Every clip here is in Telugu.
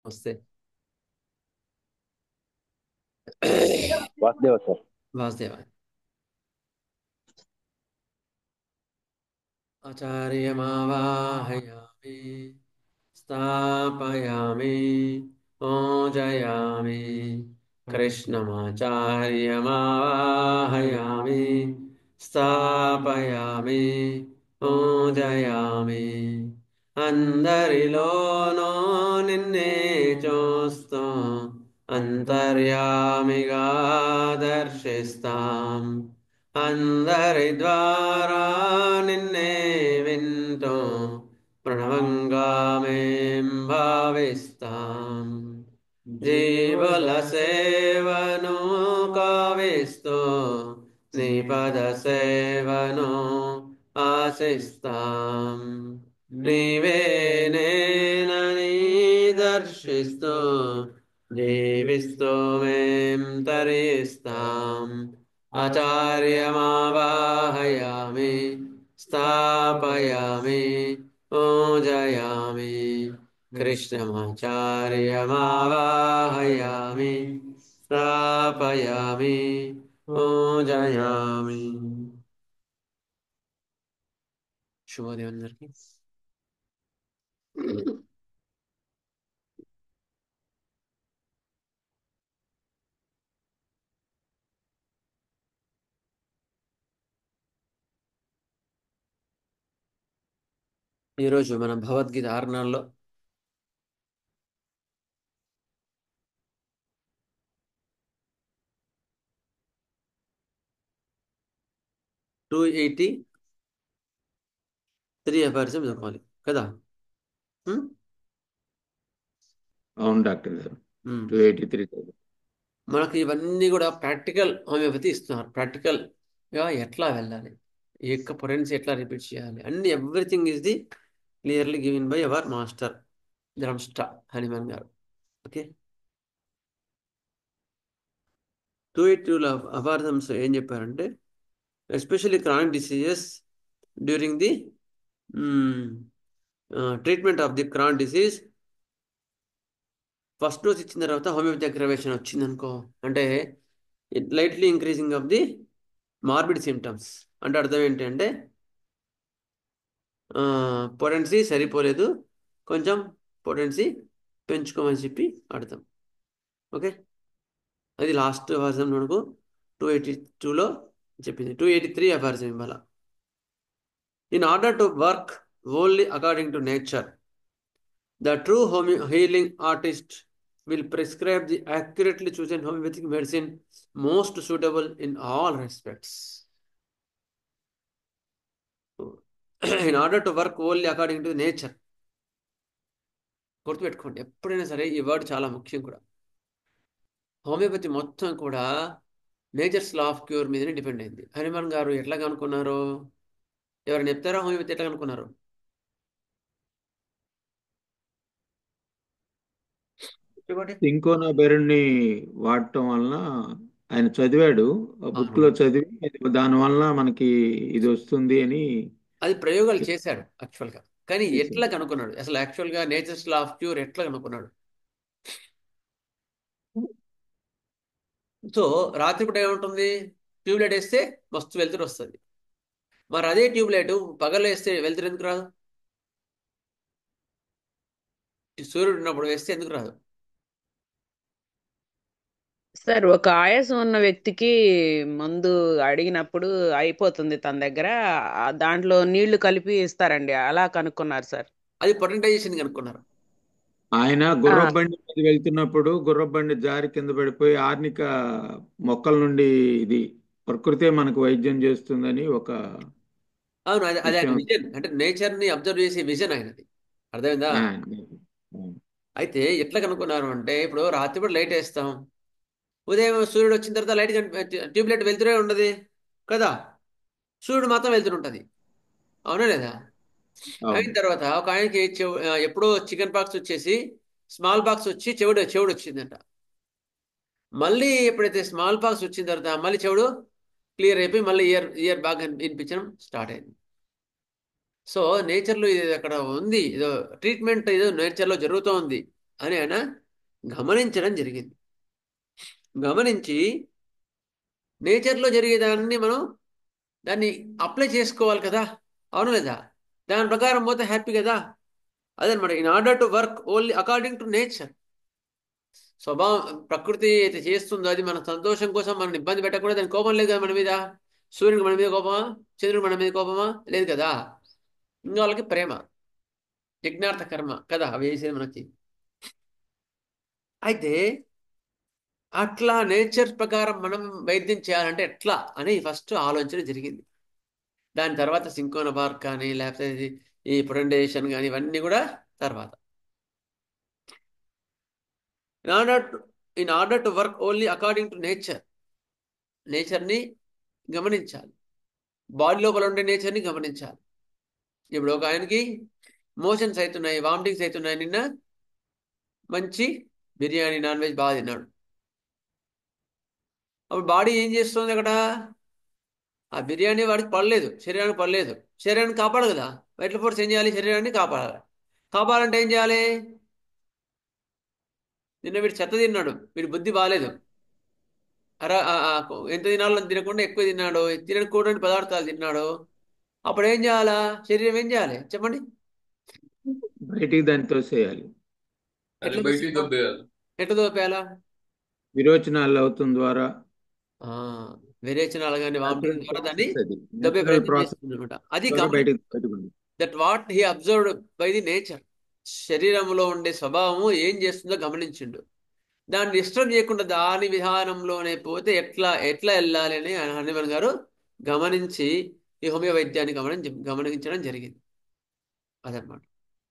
వస్తే వాసుదేవ సార్. వాసుదేవ. ఆచార్యమావాహయామి స్థాపయామి పూజయామి కృష్ణమాచార్యమావాహయామి స్థాపయామి పూజయామి. అందరిలోనూ నిన్నే చూస్తూ అంతర్యామిగా దర్శిస్తాం. అందరి ద్వారా నిన్నే వింటూ ప్రణవంగా మేం భావిస్తాం. జీవుల సేవను కావిస్తూ నీ పద సేవను ఆశిస్తాం. నీవే నేనని దర్శిస్తూ జీవిస్తూ మేం తరిస్తాం. ఆచార్యమావాహయామి స్థాపయామి పూజయామి కృష్ణమాచార్యమావాహయామి స్థాపయామి పూజయామి. శుభోదయం అందరికీ. ఈరోజు మనం భగవద్గీత 6 నెలల్లో 283 అపరిచయం చదవాలి కదా. ఉమ్? అవును డాక్టర్ గారు. ఉమ్. 283. మనకి ఇవన్నీ కూడా ప్రాక్టికల్ హోమియోపతి ఇస్తున్నారు. ప్రాక్టికల్ గా ఎట్లా వెళ్ళాలి, ఈ యొక్క పొటెన్సీ ఎట్లా రిపీట్ చేయాలి, అన్ని everything is the clearly given by our master ద్రమ్స్టా హనుమాన్ గారు. ఓకే. 282 అపార్థమ్స్ ఏం చెప్పారంటే, especially chronic diseases during the treatment of the chronic disease. First dose ఇచ్చిన తర్వాత హోమియోపతి అగ్రవేషన్ వచ్చింది అనుకో, అంటే it lightly increasing of the morbid symptoms. అంటే అర్థం ఏంటంటే పొటెన్సీ సరిపోలేదు, కొంచెం పొటెన్సీ పెంచుకోమని చెప్పి అర్థం. ఓకే. అది లాస్ట్ వర్జన్ మనకు 282లో చెప్పింది. 283 ఆ వర్జన్ ఇవాళ. In order to work only according to nature, the true healing artist will prescribe the accurately chosen homeopathic medicine most suitable in all respects. In order to work only according to nature. గుర్తుపెట్టుకోండి ఎప్పుడైనా సరే, ఈ వర్డ్ చాలా ముఖ్యం కూడా. హోమియోపతి మొత్తం కూడా నేచర్స్ లా ఆఫ్ క్యూర్ మీదనే డిపెండ్ అయింది. హనుమాన్ గారు ఎట్లా కనుక్కున్నారు? ఎవరైనా చెప్తారా హోమియోపతి ఎట్లా కనుక్కున్నారు? చెప్పండి. సింకోనా బెరడ్ని వాడటం వలన ఆయన చదివాడు. ఆ బుక్ అవును, లో చదివి దాని వలన మనకి ఇది వస్తుంది అని అది ప్రయోగాలు చెప్ చేశాడు యాక్చువల్గా. కానీ ఎట్లా చేశాడు. కనుక్కున్నాడు అసలు? యాక్చువల్గా నేచర్స్ లా ఆఫ్ క్యూర్ ఎట్లా కనుక్కున్నాడు? సో రాత్రిపూట ఏముంటుంది? ట్యూబ్లైట్ వేస్తే మస్తు వెలుతురు వస్తుంది. మరి అదే ట్యూబ్లైట్ పగలు వేస్తే వెలుతురు ఎందుకు రాదు? సూర్యుడు ఉన్నప్పుడు వేస్తే ఎందుకు రాదు? సార్, ఒక ఆయాసం ఉన్న వ్యక్తికి మందు అడిగినప్పుడు అయిపోతుంది తన దగ్గర. దాంట్లో నీళ్లు కలిపి ఇస్తారండి, అలా కనుక్కున్నారు సార్. అది పొటెంటైజేషన్ కనుక్కున్నారు. ఆయన ఆ, గుర్రబండి మీద వెళ్తున్నప్పుడు గుర్రబండి జారి కింద పడిపోయి ఆర్నిక మొక్కల నుండి ఇది ప్రకృతే మనకు వైద్యం చేస్తుందని ఒక అవును, అది ఆయన విషయం. విజన్. అంటే నేచర్ని అబ్జర్వ్ చేసే విజన్ ఆయనది. అర్థమైందా? ఆ, అయితే ఎట్లా కనుక్కున్నారు అంటే, ఇప్పుడు రాత్రిపూట లైట్ వేస్తాం, ఉదయం సూర్యుడు వచ్చిన తర్వాత లైట్ ట్యూబ్లైట్ వెళ్తూనే ఉండదు కదా. సూర్యుడు మాత్రం వెళ్తుంటుంది, అవునా లేదా? అయిన అవును. తర్వాత ఒక ఆయనకి ఎప్పుడో చికెన్ పాక్స్ వచ్చేసి స్మాల్ పాక్స్ వచ్చి చెవుడు చెవుడు వచ్చిందంట. మళ్ళీ ఎప్పుడైతే స్మాల్ పాక్స్ వచ్చిన తర్వాత మళ్ళీ చెవుడు క్లియర్ అయిపోయి మళ్ళీ ఇయర్ ఇయర్ బాగా వినిపించడం స్టార్ట్ అయింది. సో నేచర్లో ఇది అక్కడ ఉంది, ఏదో ట్రీట్మెంట్ ఏదో నేచర్లో జరుగుతూ ఉంది. అని ఆయన గమనించడం జరిగింది. గమనించి నేచర్లో జరిగేదాన్ని మనం దాన్ని అప్లై చేసుకోవాలి కదా, అవును లేదా? దాని ప్రకారం పోతే హ్యాపీ కదా. అదనమాట. In order to work only according to nature, స్వభావం ప్రకృతి అయితే చేస్తుందో అది మన సంతోషం కోసం మనం ఇబ్బంది పెట్టకూడదు. దాని కోపం లేదు కదా మన మీద. సూర్యునికి మన మీద కోపమా, చంద్రుడికి మన మీద కోపమా? లేదు కదా. ఇంకా వాళ్ళకి ప్రేమ, యజ్ఞార్థ కర్మ కదా అవి చేసేది మనకి. అయితే అట్లా నేచర్ ప్రకారం మనం వైద్యం చేయాలంటే ఎట్లా అని ఫస్ట్ ఆలోచన జరిగింది. దాని తర్వాత సింకోన బార్క్ కానీ లేకపోతే ఈ ప్రొడెంటేషన్ కానీ ఇవన్నీ కూడా తర్వాత. In order to in order to work only according to nature, నేచర్ని గమనించాలి, బాడీ లోపల ఉండే నేచర్ని గమనించాలి. ఇప్పుడు ఒక ఆయనకి మోషన్స్ అవుతున్నాయి, వామిటింగ్స్ అవుతున్నాయి. నిన్న మంచి బిర్యానీ నాన్ వెజ్ బాగా తిన్నాడు. అప్పుడు బాడీ ఏం చేస్తుంది అక్కడ? ఆ బిర్యానీ వాడికి పడలేదు, శరీరానికి పడలేదు. శరీరాన్ని కాపాడు కదా. వైటల్ ఫోర్స్ ఏం చేయాలి? శరీరాన్ని కాపాడాలి. కాపాడాలంటే ఏం చేయాలి? నిన్న వీడు చెత్త తిన్నాడు, వీడి బుద్ధి బాగాలేదు. ఎంత తినాలో అంత తినకుండా ఎక్కువ తిన్నాడు, తినకూడని పదార్థాలు తిన్నాడు. అప్పుడు ఏం చేయాలా? శరీరం ఏం చేయాలి చెప్పండి? బయటికి దాన్ని తోసేయాలి. ఎట్లా బయటికి తీసుకో- దొబ్బేయాలి. ఎట్లా దోపేయాలా? విరోచనాలు అవుతుంది ద్వారా ఆ, విరేచనాలు కానీ వామిటింగ్ ద్వారా దాన్ని దొబ్బే నేచురల్ ప్రయత్నం ప్రాసెస్ చేస్తుంది అనమాట. అది ద్వారా బయటకు that what he observed by the nature. శరీరంలో ఉండే స్వభావము ఏం చేస్తుందో గమనించిండు. దాన్ని డిస్టర్బ్ చేయకుండా దాని విధానంలోనే పోతే ఎట్లా ఎట్లా వెళ్ళాలి అని హనుమాన్ గారు గమనించి ఈ హోమియో వైద్యాన్ని గమనించడం జరిగింది. అదనమాట.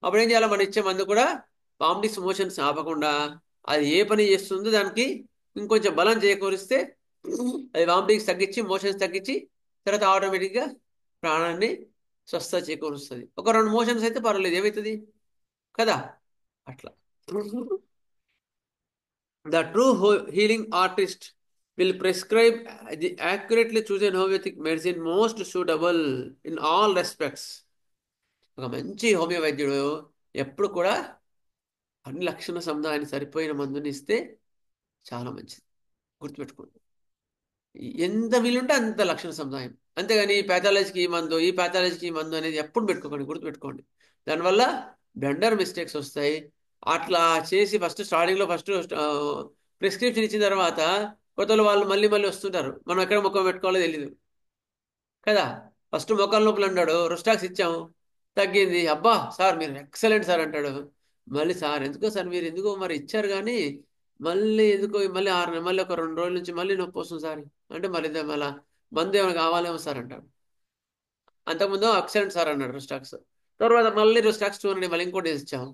అప్పుడు ఏం చేయాలి? మనం ఇచ్చే మందు కూడా వామిటింగ్స్ మోషన్స్ ఆపకుండా అది ఏ పని చేస్తుందో దానికి ఇంకొంచెం బలం చేకూరిస్తే అది వామిటింగ్స్ తగ్గించి మోషన్స్ తగ్గించి తర్వాత ఆటోమేటిక్గా ప్రాణాన్ని స్వస్థ చేకూరుస్తుంది. ఒక 2 మోషన్స్ అయితే పర్వాలేదు, ఏమవుతుంది కదా. అట్లా the true healing artist will prescribe the accurately chosen homeopathic medicine most suitable in all respects. ఒక మంచి హోమియో వైద్యుడు ఎప్పుడు కూడా అన్ని లక్షణ సముదాయానికి సరిపోయిన మందుని ఇస్తే చాలా మంచిది. గుర్తుపెట్టుకోండి, ఎంత వీలుంటే అంత లక్షణ సముదాయం. అంతేగాని ఈ ప్యాథాలజీకి ఈ మందు, ఈ ప్యాథాలజీకి ఈ మందు అనేది ఎప్పుడు పెట్టుకోకండి, గుర్తుపెట్టుకోండి. దానివల్ల బ్లండర్ మిస్టేక్స్ వస్తాయి. అట్లా చేసి స్టార్టింగ్లో ప్రిస్క్రిప్షన్ ఇచ్చిన తర్వాత కొత్తలో వాళ్ళు మళ్ళీ మళ్ళీ వస్తుంటారు. మనం ఎక్కడ ముఖం పెట్టుకోవాలో తెలియదు కదా. ఫస్ట్ మోకాలు నొప్పులు అన్నాడు, రుస్టాక్స్ ఇచ్చాము, తగ్గింది. అబ్బా సార్ మీరు ఎక్సలెంట్ సార్ అంటాడు. మళ్ళీ సార్ ఎందుకో సార్ మీరు ఎందుకో మరి ఇచ్చారు కానీ మళ్ళీ ఎందుకో మళ్ళీ మళ్ళీ ఒక 2 రోజుల నుంచి మళ్ళీ నొప్పి వస్తుంది సార్ అంటే మళ్ళీ మళ్ళీ మందు ఏమైనా కావాలేమో సార్ అంటాడు. అంతకుముందు ఎక్సలెంట్ సార్ అన్నాడు రుస్టాక్స్. తర్వాత మళ్ళీ రుస్టాక్స్ 2 అని మళ్ళీ ఇంకోటి ఇచ్చాము.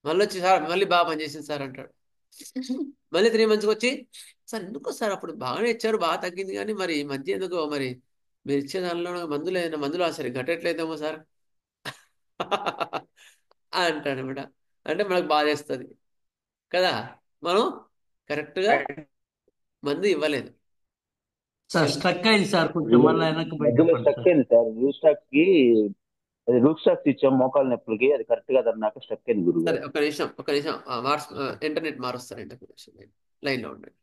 మళ్ళీ వచ్చి సార్ మళ్ళీ బాగా పనిచేసింది సార్ అంటాడు. మళ్ళీ 3 మంత్స్కి వచ్చి సార్ ఎందుకో సార్ అప్పుడు బాగానే ఇచ్చారు, బాగా తగ్గింది కానీ మరి ఈ మధ్య ఎందుకో మరి మీరు ఇచ్చే దానిలో మందులు ఏదైనా మందులు సరే గట్టట్లేదేమో సార్ అంటాడు అనమాట. అంటే మనకు బాధేస్తుంది కదా, మనం కరెక్ట్గా మందు ఇవ్వలేదు. సార్ స్ట్రక్ అయింది సార్, కొంచెం మళ్ళీ వెనక్కి మధ్యలో బయటపడండి స్టక్ సార్. అయింది సార్. రూట్ స్టాక్స్ ఇచ్చాం మోకాల నొప్పులకి, అది కరెక్ట్ గా అన్నాక స్టక్ అయింది గురువు సరే గారు. ఒక నిమిషం ఇంటర్నెట్ మారుస్తారండి, ఒక నిమిషం లైన్లో ఉండండి.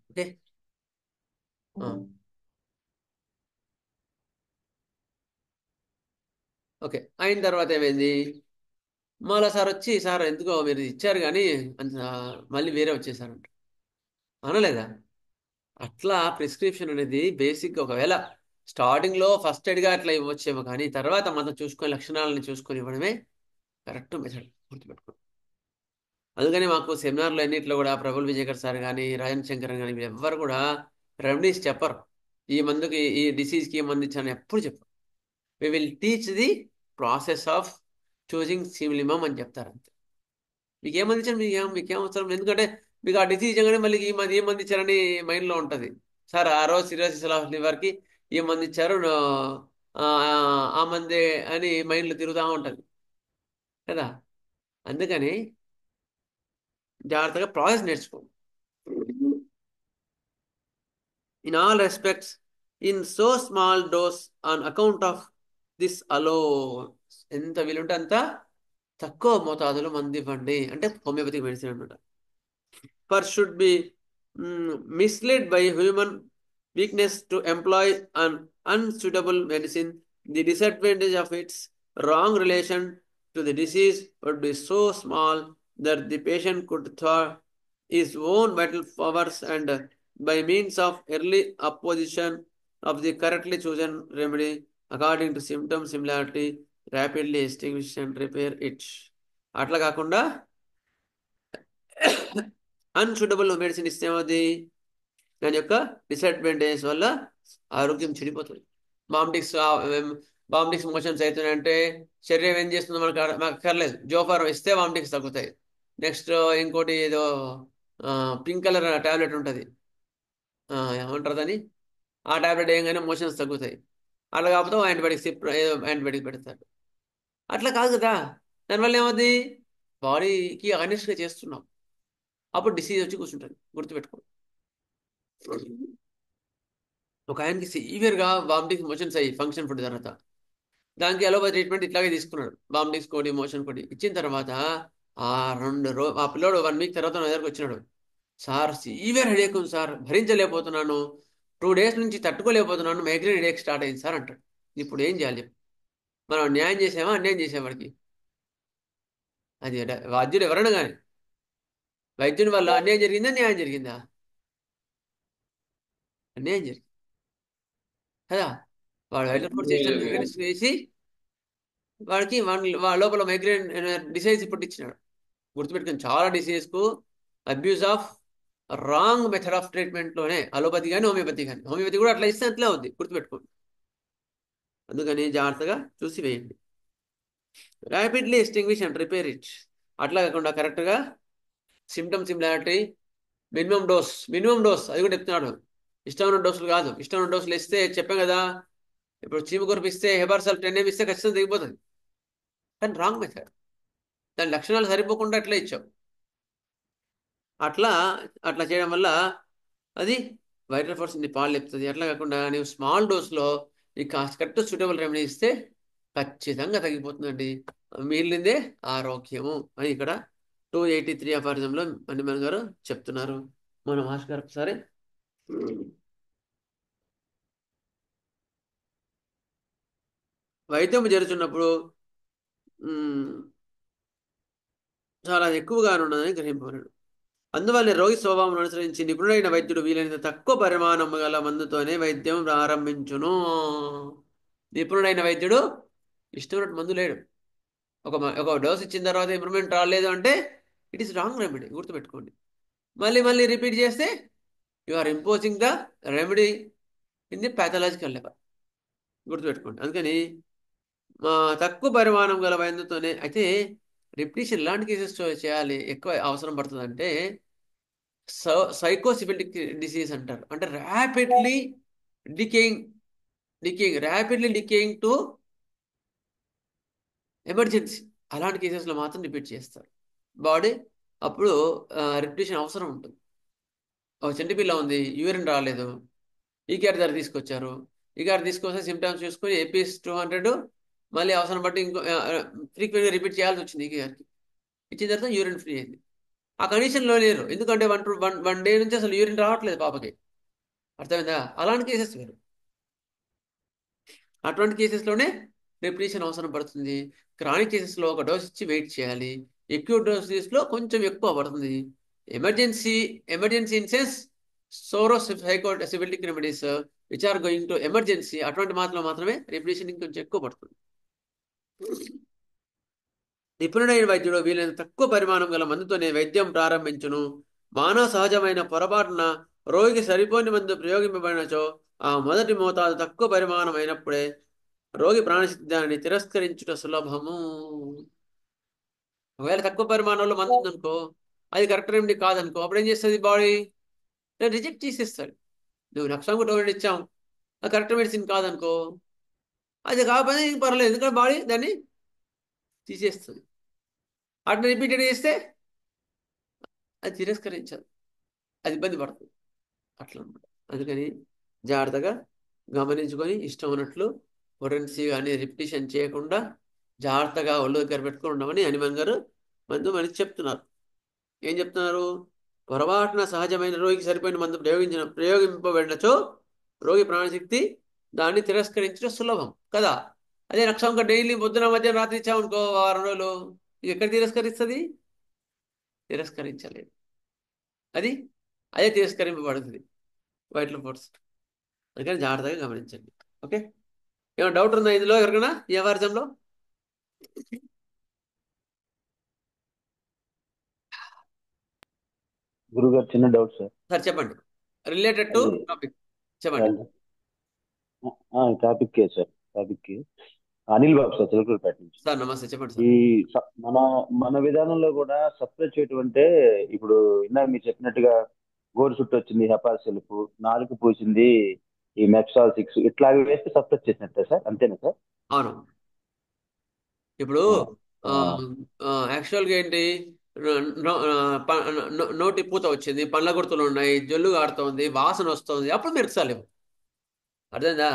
ఓకే. ఓకే అయిన తర్వాత ఏమైంది? మళ్ళా సార్ వచ్చి సార్ ఎందుకో మీరు ఇచ్చారు కానీ అంత మళ్ళీ వేరే వచ్చేసారంట అనలేదా? అట్లా ప్రిస్క్రిప్షన్ అనేది బేసిక్గా ఒకవేళ స్టార్టింగ్లో ఫస్ట్ ఎయిడ్గా అట్లా ఇవ్వచ్చేమో కానీ తర్వాత మనం చూసుకొని లక్షణాలను చూసుకొని ఇవ్వడమే కరెక్ట్ మెథడ్, గుర్తుపెట్టుకోండి. అందుకని మాకు సెమినార్లో ఎన్నిట్లో కూడా ప్రబుల్ విజయకర్ సార్ కానీ రాజన్ శంకర్ కానీ ఎవ్వరు కూడా రెమెడీస్ చెప్పరు. ఈ మందుకి ఈ డిసీజ్కి ఈ మందు ఇచ్చారని ఎప్పుడు చెప్పరు. We will teach the process of choosing simillimum అని చెప్తారు అంతే. మీకు ఏ మంది ఇచ్చారు, మీకేం అవసరం? ఎందుకంటే మీకు ఆ డిసీజ్ ఇవ్వగానే మళ్ళీ ఈ మంది ఏ మంది ఇచ్చారని మైండ్లో ఉంటుంది. సార్ ఆ రోజు సిరోసిస్ ఆఫ్ లివర్కి ఏ మంది ఇచ్చారు, ఆ మందే అని మైండ్లో తిరుగుతూ ఉంటుంది కదా. అందుకని జాగ్రత్తగా ప్రాసెస్ నేర్చుకో. In all respects in so small doses on account of this అలో, ఎంత వీలుంటే అంత తక్కువ మోతాదులో మంది ఇవ్వండి, అంటే హోమియోపతిక్ మెడిసిన్ అనమాట. For should be misled by human weakness to employ an unsuitable medicine. The disadvantage of its wrong relation to the disease would be so small that the patient could thwart his own vital powers, and by means of early opposition of the correctly chosen remedy according to symptom similarity rapidly extinguish and repair it. అట్లా కాకుండా అన్సూటబుల్ మెడిసిన్ ఇస్తే ఏమవుతుంది, దాని యొక్క డిసడ్వాంటేజెస్ వల్ల ఆరోగ్యం చెడిపోతుంది. బాంబిక్స్ మోషన్స్ అవుతున్నాయంటే శరీరం ఏం చేస్తుందో మనకు అక్కర్లేదు, జోఫారం ఇస్తే బాంబిక్స్ తగ్గుతాయి. నెక్స్ట్ ఇంకోటి ఏదో పింక్ కలర్ టాబ్లెట్ ఉంటుంది, ఏమంటారు దాన్ని, ఆ టాబ్లెట్ వేయగానే మోషన్స్ తగ్గుతాయి. అట్లా కాకపోతే యాంటీబయాటిక్స్ ఏదో యాంటీబయాటిక్ పెడతారు. అట్లా కాదు కదా, దానివల్ల ఏమవుతుంది, బాడీకి అగనిస్ట్గా చేస్తున్నాం, అప్పుడు డిసీజ్ వచ్చి కూర్చుంటుంది. గుర్తుపెట్టుకోండి. ఒక ఆయనకి సివియర్గా వామిటింగ్ మోషన్స్ అయ్యి ఫంక్షన్ ఫుడ్ తర్వాత దానికి అలోపతి ట్రీట్మెంట్ ఇట్లాగే తీసుకున్నాడు. వామిటింగ్స్ కోడి మోషన్ కోడి ఇచ్చిన తర్వాత ఆ పిల్లోడు 1 వీక్ తర్వాత నా దగ్గరకు వచ్చినాడు. సార్ సివియర్ హెడేక్ ఉంది సార్, భరించలేకపోతున్నాను, 2 డేస్ నుంచి తట్టుకోలేకపోతున్నాను, మైగ్రేన్ హెడేక్ స్టార్ట్ అయింది సార్ అంటాడు. ఇప్పుడు ఏం చేయాలి? మనం న్యాయం చేసామా అన్యాయం చేసామా వాడికి? అది వైద్యుడు ఎవరైనా కానీ, వైద్యుని వల్ల అన్యాయం జరిగిందా న్యాయం జరిగిందా? అన్యాయం జరిగింది కదా. వాడు వైటల్ ఫోర్స్ వేసి వాడికి వాళ్ళ లోపల మైగ్రేన్ డిసీజ్ ఇప్పుడు ఇచ్చినాడు. గుర్తుపెట్టుకుని చాలా డిసీజ్కు abuse of wrong method of ట్రీట్మెంట్లోనే, అలోపతి కానీ హోమియోపతి కానీ, హోమియోపతి కూడా అట్లా ఇస్తే అట్లే అవుద్ది. గుర్తుపెట్టుకోండి. అందుకని జాగ్రత్తగా చూసి వేయండి. Rapidly extinguish and repair it. అట్లా కాకుండా కరెక్ట్గా సిమ్టమ్ సిమిలారిటీ, మినిమం డోస్ అది కూడా చెప్తున్నాడు. ఇష్టమైన డోసులు కాదు, ఇష్టమైన డోసులు ఇస్తే చెప్పాం కదా, ఇప్పుడు చీమకొరుపు ఇస్తే హెబార్సల్ 10 ml ఇస్తే ఖచ్చితంగా తగ్గిపోతుంది. కానీ రాంగ్ మెథడ్, దాని లక్షణాలు సరిపోకుండా అట్లా ఇచ్చావు. అట్లా చేయడం వల్ల అది వైటల్ ఫోర్స్ ని పాలు లేపుతుంది. అట్లా కాకుండా నీవు స్మాల్ డోస్లో నీకు కరెక్ట్ సూటబుల్ రెమెడీ ఇస్తే ఖచ్చితంగా తగ్గిపోతుందండి, మిగిలిందే ఆరోగ్యము అని ఇక్కడ 283 అఫారిజంలో మణిమన్ గారు చెప్తున్నారు. మన మాస్టర్ గారు ఒకసారి వైద్యం జరుగుతున్నప్పుడు చాలా ఎక్కువగా ఉన్నదని గ్రహింపబడడు. అందువల్ల రోగి స్వభావం అనుసరించి నిపుణుడైన వైద్యుడు వీలైనంత తక్కువ పరిమాణం గల మందుతోనే వైద్యం ప్రారంభించును. నిపుణుడైన వైద్యుడు ఇష్టమైనట్టు మందు లేడు. ఒక డోస్ ఇచ్చిన తర్వాత ఇంప్రూవ్మెంట్ రాలేదు అంటే ఇట్ ఈస్ రాంగ్ రెమెడీ. గుర్తుపెట్టుకోండి. మళ్ళీ రిపీట్ చేస్తే you are imposing the remedy in the pathological level. గుర్తుపెట్టుకోండి. అందుకని తక్కువ పరిమాణం గల వైద్యుతోనే. అయితే రిపిటేషన్ ఎలాంటి కేసెస్ చేయాలి, ఎక్కువ అవసరం పడుతుంది అంటే సైకోసిఫిలిక్ డిసీజ్ అంటారు. అంటే ర్యాపిడ్లీ డికేయింగ్ టు ఎమర్జెన్సీ, అలాంటి కేసెస్లో మాత్రం రిపీట్ చేస్తారు బాడీ. అప్పుడు రిపిటేషన్ అవసరం ఉంటుంది. ఒక చెంటిపిల్ల ఉంది, యూరిన్ రాలేదు, ఈకేఆర్ దగ్గర తీసుకొచ్చారు. ఈకేఆర్ తీసుకొస్తే సిమ్టమ్స్ చూసుకొని ఏపీఎస్ 200 మళ్ళీ అవసరం బట్టి ఇంకో ఫ్రీక్వెంట్గా రిపీట్ చేయాల్సి వచ్చింది. ఈకేఆర్కి ఇచ్చిన తర్వాత యూరిన్ ఫ్రీ అయింది. ఆ కండిషన్లో లేరు, ఎందుకంటే 1 డే నుంచి అసలు యూరిన్ రావట్లేదు పాపకి. అర్థమైందా? అలాంటి కేసెస్ వేరు. అటువంటి కేసెస్లోనే రిపిటేషన్ అవసరం పడుతుంది. క్రానిక్ కేసెస్లో ఒక డోస్ ఇచ్చి వెయిట్ చేయాలి. ఎక్యూట్ డోసెస్లో కొంచెం ఎక్కువ పడుతుంది. Emergency in sense psychosyphilitic remedies which are going to emergency, అటువంటి మాత్రమే రిపిటేషన్ ఇంకొంచెం ఎక్కువ పడుతుంది. నిపుణుడైన వైద్యుడు వీలైన తక్కువ పరిమాణం గల మందుతోనే వైద్యం ప్రారంభించును. మానవ సహజమైన పొరపాటున రోగికి సరిపోని మందు ప్రయోగింపబడినచో ఆ మొదటి మోతాదు తక్కువ పరిమాణం అయినప్పుడే రోగి ప్రాణసిద్ధాన్ని తిరస్కరించుట సులభము. ఒకవేళ తక్కువ పరిమాణంలో మందు ఉందనుకో, అది కరెక్ట్ రెమెడీ కాదనుకో, అప్పుడు ఏం చేస్తుంది బాడీ? రిజెక్ట్ చేసేస్తాడు. నువ్వు లక్షంగా టోరెంట్ ఇచ్చావు, అది కరెక్ట్ మెడిసిన్ కాదనుకో, అది కాకపోతే ఇంక పర్లేదు, ఎందుకంటే బాడీ దాన్ని తీసేస్తుంది. అట్లా రిపీటెడ్ చేస్తే అది తిరస్కరించదు, అది ఇబ్బంది పడుతుంది అట్లా అనమాట. అందుకని జాగ్రత్తగా గమనించుకొని ఇష్టం ఉన్నట్లు పొటెన్సీ కానీ రిపిటేషన్ చేయకుండా జాగ్రత్తగా ఒళ్ళు దగ్గర పెట్టుకొని ఉండమని హనుమాన్ గారు మనకి చెప్తున్నారు. ఏం చెప్తున్నారు? పొరపాటున సహజమైన రోగికి సరిపోయిన మందు ప్రయోగింపబడినచో రోగి ప్రాణశక్తి దాన్ని తిరస్కరించడం సులభం కదా. అదే రక్షంగా డైలీ పొద్దున మధ్యాహ్నం రాత్రి ఇచ్చామనుకో వారం రోజులు, ఇది ఎక్కడ తిరస్కరిస్తుంది? తిరస్కరించలేదు. అది అదే తిరస్కరింపబడుతుంది వైటల్ ఫోర్స్. అందుకని జాగ్రత్తగా గమనించండి. ఓకే, ఏమైనా డౌట్ ఉందా ఇందులో ఎవరికైనా ఈ వర్జంలో? గురుగారు చిన్న డౌట్ సార్. సార్ చెప్పండి, రిలేటెడ్ టు అది టాపిక్ చెప్పండి. టాపిక్ సార్, టాపిక్ అనిల్ బాబు సార్, చిలకలపేట నుంచి. సార్ నమస్తే, చెప్పండి ఈ సార్. మన మన విధానంలో కూడా సప్రెస్ చేయటం అంటే, ఇప్పుడు ఇందాక మీరు చెప్పినట్టుగా గోరు చుట్టూ వచ్చింది హెపాసిల్పు, నాలుగు పూసింది ఈ మెప్సాల్ 6 ఇట్లాగే వేస్తే సప్రెస్ చేసినట్టే సార్, అంతేనా సార్? అవును. ఇప్పుడు ఆ, ఆ, యాక్చువల్గా ఏంటి, నోటి పూత వచ్చింది, పండ్ల గుర్తులు ఉన్నాయి, జొల్లు కారుతోంది, వాసన వస్తుంది, అప్పుడు మెరచాలి. అర్థమైందా?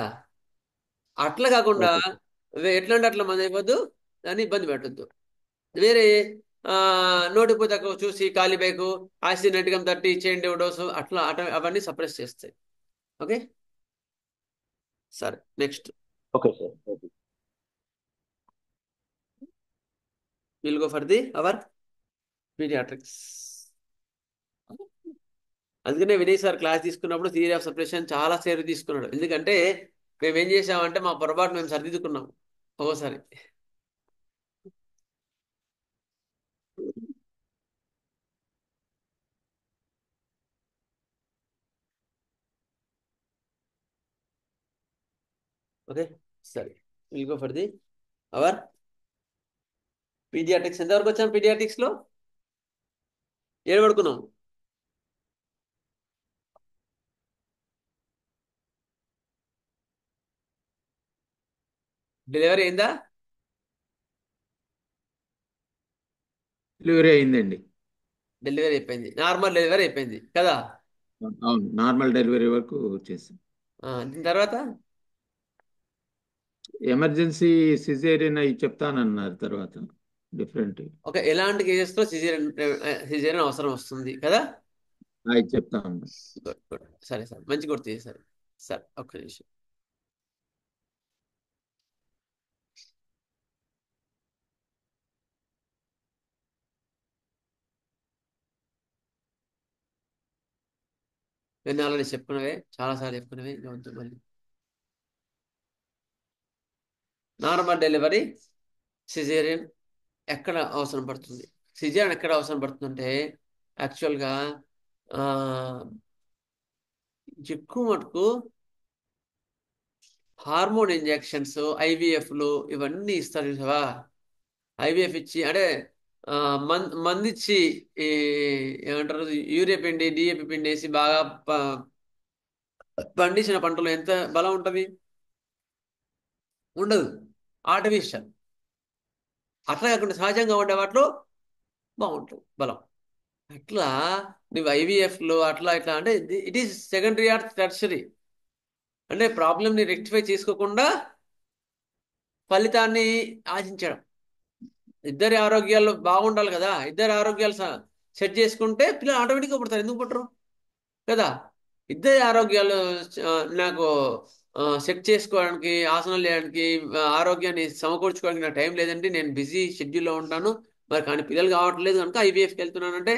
అట్లా కాకుండా ఓకే సార్. ఎట్లా అంటే అట్లా మంది అయిపోద్దు, దాన్ని ఇబ్బంది పెట్టద్దు. వేరే నోటి పూతకు చూసి కాలిబేకు ఆసిడ్ నటికం తట్టి చేయండి డోసు అట్లా అవన్నీ సప్రెస్ చేస్తాయి. ఓకే, సరే next okay sir. Okay. Will go for the our paediatrics. అందుకనే వినయ్ సార్ క్లాస్ తీసుకున్నప్పుడు థియరీ ఆఫ్ సపరేషన్ చాలా సేపు తీసుకున్నాడు. ఎందుకంటే మేము ఏం చేసామంటే మా పొరపాటు మేము సరిదిద్దుకున్నాం ఒక్కోసారి. ఓకే, సరే will go for the our paediatrics. ఎంతవరకు వచ్చాం పీడియాట్రిక్స్ లో? ఏడు పడుకున్నాం. డెలివరీ అయిందా? డెలివరీ అయిందండి. డెలివరీ అయిపోయింది, నార్మల్ డెలివరీ అయిపోయింది కదా. అవును, నార్మల్ డెలివరీ వరకు వచ్చేసాం. దీని తర్వాత ఎమర్జెన్సీ సిజేరియన్ అయి చెప్తానన్నారు తర్వాత డిఫరెంట్ ఓకే, ఎలాంటి కేసెస్ లో సిజేరియన్ అవసరం వస్తుంది కదా. అవి చెప్తాను. గుడ్ గుడ్, సరే సార్, మంచి గుర్తు చేశారు. సార్ ఒక్క నిమిషం. నేను ఆల్రెడీ చెప్పుకున్నవే, చాలాసార్లు చెప్పుకున్నవే, ఇంకా వద్దు మళ్ళీ. నార్మల్ డెలివరీ సిజేరియన్ ఎక్కడ అవసరం పడుతుంది? సిజేరియన్ ఎక్కడ అవసరం పడుతుందంటే యాక్చువల్గా ఎక్కువ మటుకు హార్మోన్ ఇంజెక్షన్స్, ఐవీఎఫ్లు ఇవన్నీ ఇస్తారు చూసావా. ఐవీఎఫ్ ఇచ్చి అంటే మందిచ్చి ఈ ఏమంటారు యూరియా పిండి డిఏపి పిండి వేసి బాగా పండించిన పంటలో ఎంత బలం ఉంటుంది? ఉండదు, ఆర్టిఫిషియల్. అట్లా కాకుండా సహజంగా ఉండే వాటిలో బాగుంటుంది బలం. అట్లా నువ్వు ఐవీఎఫ్లో అట్లా ఇట్లా అంటే it is secondary are tertiary. అంటే ప్రాబ్లమ్ని రెక్టిఫై చేసుకోకుండా ఫలితాన్ని ఆశించడం. ఇద్దరి ఆరోగ్యాలు బాగుండాలి కదా, ఇద్దరి ఆరోగ్యాలు సెట్ చేసుకుంటే పిల్లలు ఆటోమేటిక్గా పుడతారు. ఎందుకు పుట్టరు కదా. ఇద్దరి ఆరోగ్యాలు ఆ, నాకు సెట్ చేసుకోవడానికి, ఆసనాలు చేయడానికి, ఆరోగ్యాన్ని సమకూర్చుకోవడానికి నాకు టైం లేదండి, నేను బిజీ షెడ్యూల్లో ఉంటాను, మరి కానీ పిల్లలు కావట్లేదు కనుక ఐవీఎఫ్కి వెళ్తున్నానంటే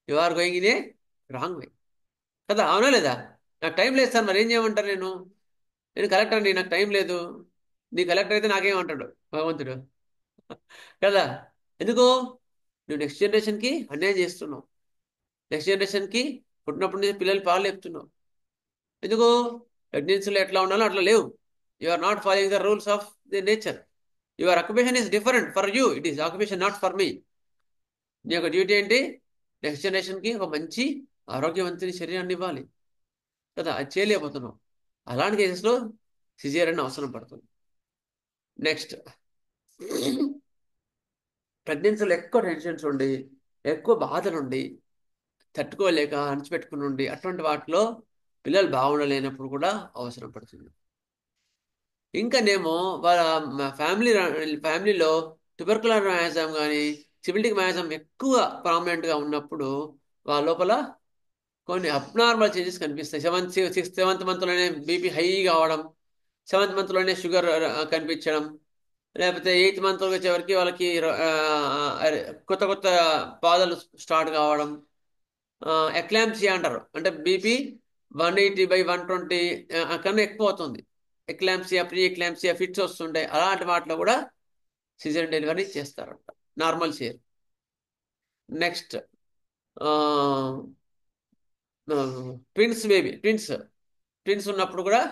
you are going in a wrong way కదా. అవునా లేదా? నాకు టైం లేదు సార్, మరి ఏం చేయమంటారు? నేను కలెక్టర్ అండి, నాకు టైం లేదు. నీ కలెక్టర్ అయితే నాకేమంటాడు భగవంతుడు కదా. ఎందుకు? నువ్వు నెక్స్ట్ జనరేషన్కి అన్యాయం చేస్తున్నావు. నెక్స్ట్ జనరేషన్కి పుట్టినప్పటి నుంచి పిల్లలు పాలు లేపుతున్నావు. ఎందుకు? ప్రెగ్నెన్సీలో ఎట్లా ఉండాలో అట్లా లేవు. You are not following the rules of the nature. Your occupation is different for you, it is occupation not for me. నీ యొక్క డ్యూటీ ఏంటి? నెక్స్ట్ జనరేషన్కి ఒక మంచి ఆరోగ్యవంతుని శరీరాన్ని ఇవ్వాలి కదా. అది చేయలేకపోతున్నావు. అలాంటి కేసెస్లో సిజేరియన్ అవసరం పడుతుంది. నెక్స్ట్, ప్రెగ్నెన్సీలో ఎక్కువ టెన్షన్స్ ఉండి ఎక్కువ బాధ నుండి తట్టుకోలేక అణిచిపెట్టుకుని ఉండి అటువంటి వాటిలో పిల్లలు బాగుండలేనప్పుడు కూడా అవసరం పడుతుంది. ఇంకానేమో వాళ్ళ ఫ్యామిలీలో ట్యూబర్కులర్ మ్యాజం కానీ సిబిలిటిక్ మ్యాజం ఎక్కువ ప్రామినెంట్గా ఉన్నప్పుడు వాళ్ళ లోపల కొన్ని అబ్నార్మల్ చేంజెస్ కనిపిస్తాయి. 7th మంత్లోనే బీపీ హై కావడం, 7th మంత్లోనే షుగర్ కనిపించడం, లేకపోతే 8th మంత్ వచ్చేవరకు వాళ్ళకి కొత్త కొత్త బాధలు స్టార్ట్ కావడం, ఎక్లాంప్సియా అంటారు. అంటే బీపీ 180/120 కన్నా ఎక్కువ అవుతుంది. ఎక్లాంప్సియా, ప్రీ ఎక్లాంప్సియా, ఫిట్స్ వస్తుంటాయి. అలాంటి వాటిలో కూడా సిజేరియన్ డెలివరీ చేస్తారంట, నార్మల్ చేయరు. నెక్స్ట్ ట్విన్స్ ఉన్నప్పుడు కూడా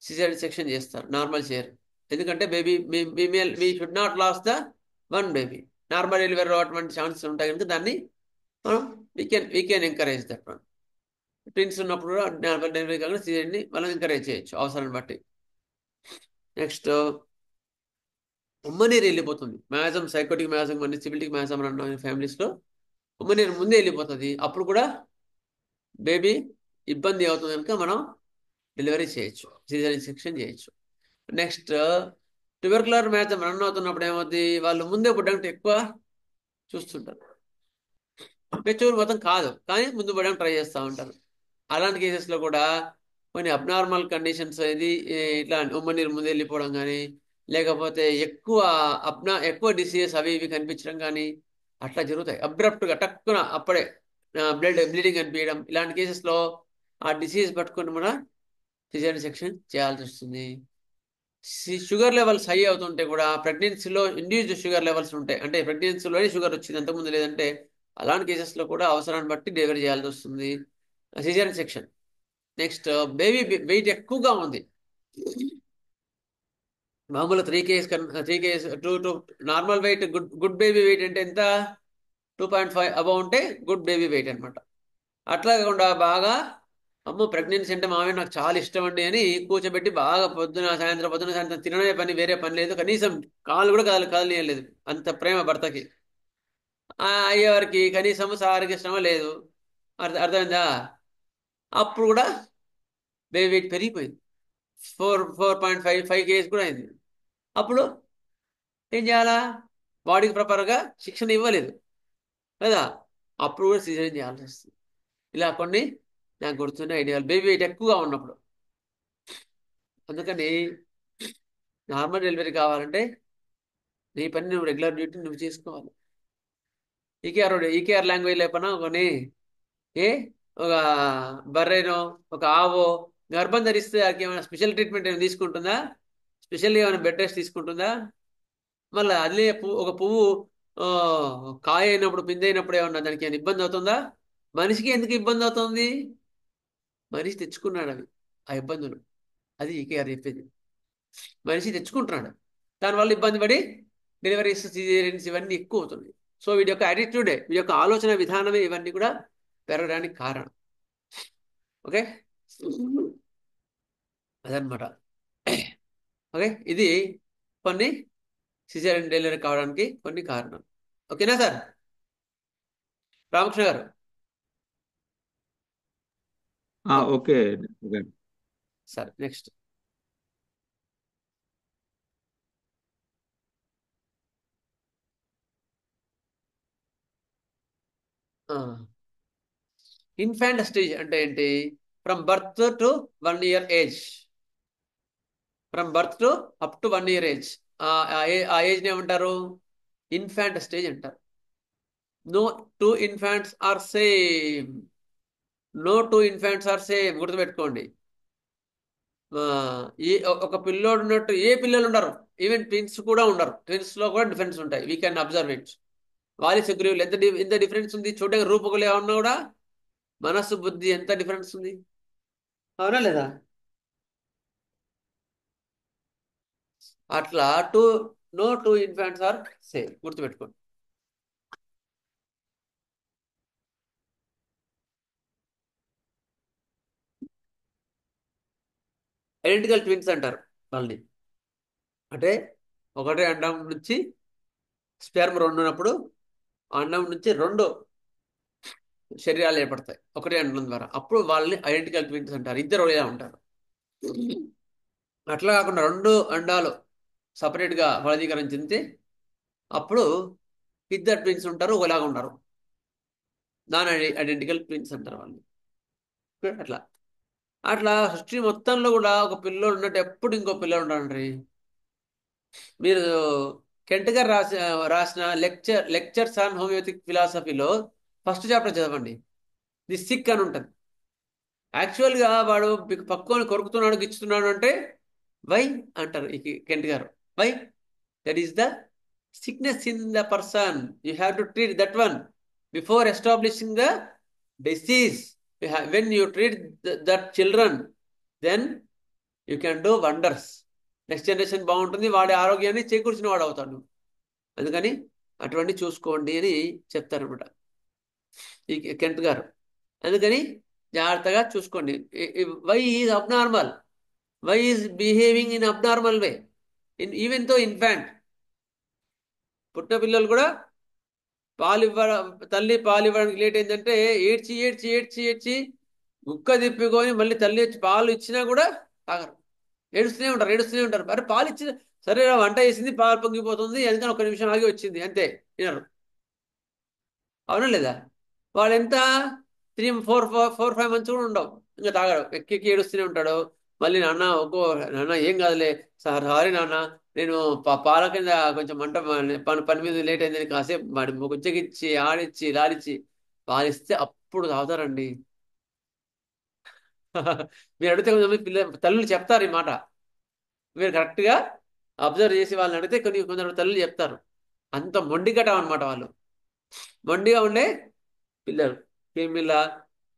సిజేరియన్ సెక్షన్ చేస్తారు, నార్మల్ చేయరు. ఎందుకంటే baby we should not lose the one baby. Normal delivery అటువంటి ఛాన్సెస్ ఉంటాయి కనుక దాన్ని మనం we can encourage that one. Twins ఉన్నప్పుడు కూడా నార్మల్ డెలివరీ కాకుండా సిజేరియన్ని మనం ఎంకరేజ్ చేయొచ్చు అవసరాన్ని బట్టి. నెక్స్ట్ ఉమ్మనీరు వెళ్ళిపోతుంది. మ్యాజం, సైకోటిక్ మ్యాజం కానీ సిబిలిటిక్ మ్యాజం అన్న ఫ్యామిలీస్లో ఉమ్మనీరు ముందే వెళ్ళిపోతుంది. అప్పుడు కూడా బేబీ ఇబ్బంది అవుతుంది కనుక మనం డెలివరీ చేయొచ్చు, సిజేరియన్ సెక్షన్ చేయొచ్చు. నెక్స్ట్ ట్యూబర్కులర్ మ్యాజం రన్ అవుతున్నప్పుడు ఏమవుతుంది, వాళ్ళు ముందే పుట్టడానికి ఎక్కువ చూస్తుంటారు. మెచ్యూర్ మొత్తం కాదు కానీ ముందు పడడానికి ట్రై చేస్తూ ఉంటారు. అలాంటి కేసెస్లో కూడా కొన్ని అబ్నార్మల్ కండిషన్స్ అనేది ఇట్లా ఉమ్మనీరు ముందు వెళ్ళిపోవడం కానీ, లేకపోతే ఎక్కువ డిసీజెస్ అవి ఇవి కనిపించడం కానీ అట్లా జరుగుతాయి. అబ్రప్ట్గా టక్కున అప్పుడే బ్లీడింగ్ కనిపించడం, ఇలాంటి కేసెస్లో ఆ డిసీజ్ పట్టుకొని మన సిజేరియన్ సెక్షన్ చేయాల్సి వస్తుంది. షుగర్ లెవెల్స్ హై అవుతుంటే కూడా ప్రెగ్నెన్సీలో ఇండ్యూస్డ్ షుగర్ లెవెల్స్ ఉంటాయి, అంటే ప్రెగ్నెన్సీలోనే షుగర్ వచ్చింది అంతకుముందు లేదంటే అలాంటి కేసెస్లో కూడా అవసరాన్ని బట్టి డెలివరీ చేయాల్సి వస్తుంది, caesarean section. Next baby wait ఎక్కువగా ఉంది. మామూలు 3 kg normal weight, good baby wait అంటే ఎంత, 2.5 అబౌవ్ ఉంటే గుడ్ బేబీ వెయిట్ అనమాట. అట్లా కాకుండా బాగా అమ్మో ప్రెగ్నెన్సీ అంటే మామయ్య నాకు చాలా ఇష్టం అండి అని కూర్చోబెట్టి బాగా పొద్దున సాయంత్రం తినడే పని, వేరే పని లేదు, కనీసం కాలు కూడా కదలనీయలేదు, అంత ప్రేమ భర్తకి. అయ్యేవారికి కనీసం శారీరక శ్రమ లేదు. అర్థమైందా? అప్పుడు కూడా బేబీ వెయిట్ పెరిగిపోయింది, 4.5 kgs కూడా అయింది. అప్పుడు ఏం చేయాలా, బాడీకి ప్రాపర్గా శిక్షణ ఇవ్వలేదు కదా, అప్పుడు కూడా సిజేరియన్ చేయాల్సి వస్తుంది. ఇలా కొన్ని నాకు గుర్తున్న ఐడియాలు బేబీ వెయిట్ ఎక్కువగా ఉన్నప్పుడు. అందుకని నార్మల్ డెలివరీ కావాలంటే నీ పని నువ్వు, రెగ్యులర్ డ్యూటీ నువ్వు చేసుకోవాలి. ఈకేఆర్ లాంగ్వేజ్ లేపనా కొన్ని ఒక బర్రెనో ఒక ఆవో గర్భం ధరిస్తే దానికి ఏమైనా స్పెషల్ ట్రీట్మెంట్ ఏమైనా తీసుకుంటుందా, స్పెషల్గా ఏమైనా బెడ్ రెస్ట్ తీసుకుంటుందా? మళ్ళీ అదే ఒక పువ్వు కాయ అయినప్పుడు, పిండి అయినప్పుడు ఏమన్నా దానికి ఏమైనా ఇబ్బంది అవుతుందా? మనిషికి ఎందుకు ఇబ్బంది అవుతుంది? మనిషి తెచ్చుకున్నాడు అవి, ఆ ఇబ్బందులు. అది ఈకేఆర్ చెప్పేది. మనిషి తెచ్చుకుంటున్నాడు, దానివల్ల ఇబ్బంది పడి డెలివరీస్, సిజేరియన్స్ ఇవన్నీ ఎక్కువ అవుతుంది. సో వీడి యొక్క యాటిట్యూడే, వీడి యొక్క ఆలోచన విధానమే ఇవన్నీ కూడా పెరగడానికి కారణం. ఓకే, అదనమాట. ఓకే, ఇది కొన్ని సిజేరియన్ డెలివరీ కావడానికి కొన్ని కారణాలు. ఓకేనా సార్? రామకృష్ణ గారు. ఓకే సరే, నెక్స్ట్. ఇన్ఫాంట్ స్టేజ్ అంటే ఏంటి? From birth to 1 year age. From birth to up to 1 year age. ఆ ఏజ్ని ఏమంటారు? ఇన్ఫాంట్ స్టేజ్ అంటారు. No two infants are same. No two infants are same, గుర్తుపెట్టుకోండి. ఒక పిల్లోడు ఉన్నట్టు ఏ పిల్లలు ఉండరు, ఈవెన్ ట్విన్స్ కూడా ఉండరు. ట్విన్స్ లో కూడా డిఫరెన్స్ ఉంటాయి, వీ కెన్ అబ్జర్వ్ ఇట్. వాలి సుగ్రీవులు ఎంత డిఫరెన్స్ ఉంది చూడడానికి, రూపకులు ఏమన్నా కూడా మనస్సు బుద్ధి ఎంత డిఫరెన్స్ ఉంది, అవునా లేదా? అట్లా no two infants are same, గుర్తుపెట్టుకోండి. ఐడెంటికల్ ట్విన్స్ అంటారు వాళ్ళని. అంటే ఒకటే అండం నుంచి స్పెర్మ్ 2 ఉన్నప్పుడు అండం నుంచి 2 శరీరాలు ఏర్పడతాయి ఒకటే అండం ద్వారా. అప్పుడు వాళ్ళని ఐడెంటికల్ ట్విన్స్ అంటారు. ఇద్దరు ఒకేలా ఉంటారు. అట్లా కాకుండా 2 అండాలు సపరేట్గా ఫలదీకరణ చెందితే అప్పుడు ఇద్దరు ట్విన్స్ ఉంటారు, ఒకలాగా ఉంటారు. దాని ఐడెంటికల్ ట్విన్స్ అంటారు వాళ్ళు. ఓకే? అట్లా అట్లా సృష్టి మొత్తంలో కూడా ఒక పిల్లోడు ఉన్నట్టు ఎప్పుడు ఇంకో పిల్లోడు ఉంటాడండి. మీరు కెంట్ గారు రాసిన లెక్చర్స్ ఆన్ హోమియోపతిక్ ఫిలాసఫీలో ఫస్ట్ చాప్టర్ చదవండి. ది సిక్ అని ఉంటుంది. యాక్చువల్గా వాడు పక్కుని కొరుకుతున్నాడు, గిచ్చుతున్నాడు అంటే వై అంటారు ఈ కెంట్ గారు. Why? That is the sickness in the person. You have to treat that one before establishing the disease. When you treat that children, then you can do wonders. Next generation బాగుంటుంది, వాడి ఆరోగ్యాన్ని చేకూర్చిన వాడు అవుతాడు. అందుకని అటువంటి చూసుకోండి అని చెప్తారనమాట ఈ కెంట్ గారు. అందుకని జాగ్రత్తగా చూసుకోండి. Why is abnormal, why is behaving in abnormal way, even though infant. పుట్టిన పిల్లలు కూడా తల్లి పాలు ఇవ్వడానికి లేట్ అయిందంటే ఏడ్చి ఏడ్చి ఏడ్చి ఏడ్చి గుక్క తిప్పుకొని మళ్ళీ తల్లి వచ్చి పాలు ఇచ్చినా కూడా తాగరు. ఏడుస్తూనే ఉంటారు, ఏడుస్తూనే ఉంటారు. మరి పాలు ఇచ్చిన సరే వంట చేసింది, పాలు పొంగిపోతుంది, ఎందుకని 1 నిమిషం ఆగి వచ్చింది అంతే, వినరు. అవునా లేదా? వాడు ఎంత 3, 4, 5 మంత్స్ కూడా ఉండవు, ఇంకా తాగడు. ఎక్కి ఏడుస్తూనే ఉంటాడు. మళ్ళీ నాన్న నాన్న ఏం కాదులే, సారీ నాన్న, నేను పాల కింద కొంచెం పని మీద లేట్ అయిందని కాసేపు వాడి గుజ్జగిచ్చి ఆడిచ్చి లాడిచ్చి పాలిస్తే అప్పుడు తాగుతారండి. మీరు అడిగితే కొంచెం తల్లులు చెప్తారు ఈ మాట. మీరు కరెక్ట్గా అబ్జర్వ్ చేసి వాళ్ళని అడిగితే కొందరు తల్లులు చెప్తారు. అంత మొండిగటం అనమాట వాళ్ళు. మొండిగా ఉండే పిల్లలు క్రీమిల్లా,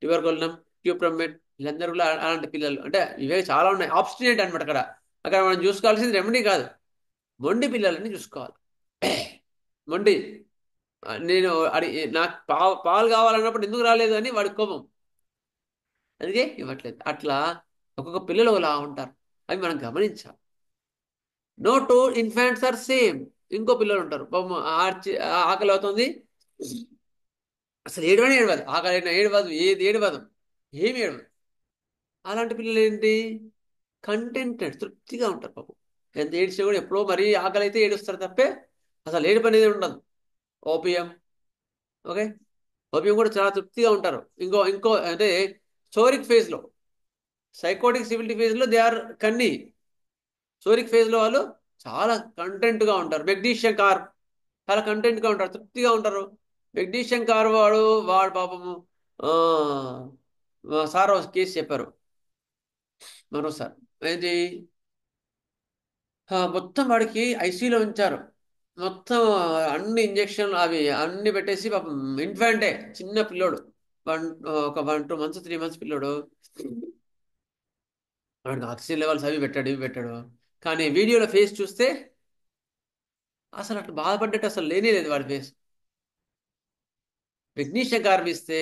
ట్యూబర్కులం, ట్యూప్రమెట్, వీళ్ళందరూ కూడా అలాంటి పిల్లలు. అంటే ఇవే చాలా ఉన్నాయి. ఆబ్స్టినేట్ అనమాట. అక్కడ మనం చూసుకోవాల్సింది రెమెడీ కాదు, మొండి పిల్లలని చూసుకోవాలి. మొండి, నేను నాకు పాలు కావాలన్నప్పుడు ఎందుకు రాలేదు అని వాడి కోపం, అందుకే ఇవ్వట్లేదు. అట్లా ఒక్కొక్క పిల్లలు అలా ఉంటారు, అవి మనం గమనించాలి. No 2 infants are same. ఇంకో పిల్లలు ఉంటారు, ఆకలి అవుతుంది, అసలు ఏడవని ఏడవదు, ఆకలి అయినా ఏడవదు, ఏది ఏడవదు, ఏమి ఏడవదు. అలాంటి పిల్లలు ఏంటి, కంటెంటెడ్, తృప్తిగా ఉంటారు పాపం. ఎంత ఏడ్చినా కూడా ఎప్పుడో మరీ ఆకలి అయితే ఏడుస్తారు తప్పే అసలు ఏడుపు అనేది ఉండదు. ఓపియం, ఓకే, ఓపియం కూడా చాలా తృప్తిగా ఉంటారు. ఇంకో ఇంకో అంటే సోరిక్ ఫేజ్లో, సైకోటిక్ సివిలిటీ ఫేజ్లో దే ఆర్ కన్నీ. సోరిక్ ఫేజ్లో వాళ్ళు చాలా కంటెంట్గా ఉంటారు. మెగ్నీషియం కార్ చాలా కంటెంట్గా ఉంటారు, తృప్తిగా ఉంటారు. మెగ్నీషియం కార్ వాడు పాపము సార్ కేసు చెప్పారు మరోసారి. ఏంటి, మొత్తం వాడికి ఐసీయూలో ఉంచారు. మొత్తం అన్ని ఇంజక్షన్లు అవి అన్ని పెట్టేసి పాపం ఇన్ఫాంటే, చిన్న పిల్లోడు, ఒక 1-2 మంత్స్ 3 మంత్స్ పిల్లోడు. వాడికి ఆక్సిజన్ లెవెల్స్ అవి పెట్టాడు, ఇవి పెట్టాడు. కానీ వీడియోలో ఫేస్ చూస్తే అసలు అట్లా బాధపడ్డట్టు అసలు లేనే లేదు వాడి ఫేస్. మెగ్నీషియం కార్బిస్తే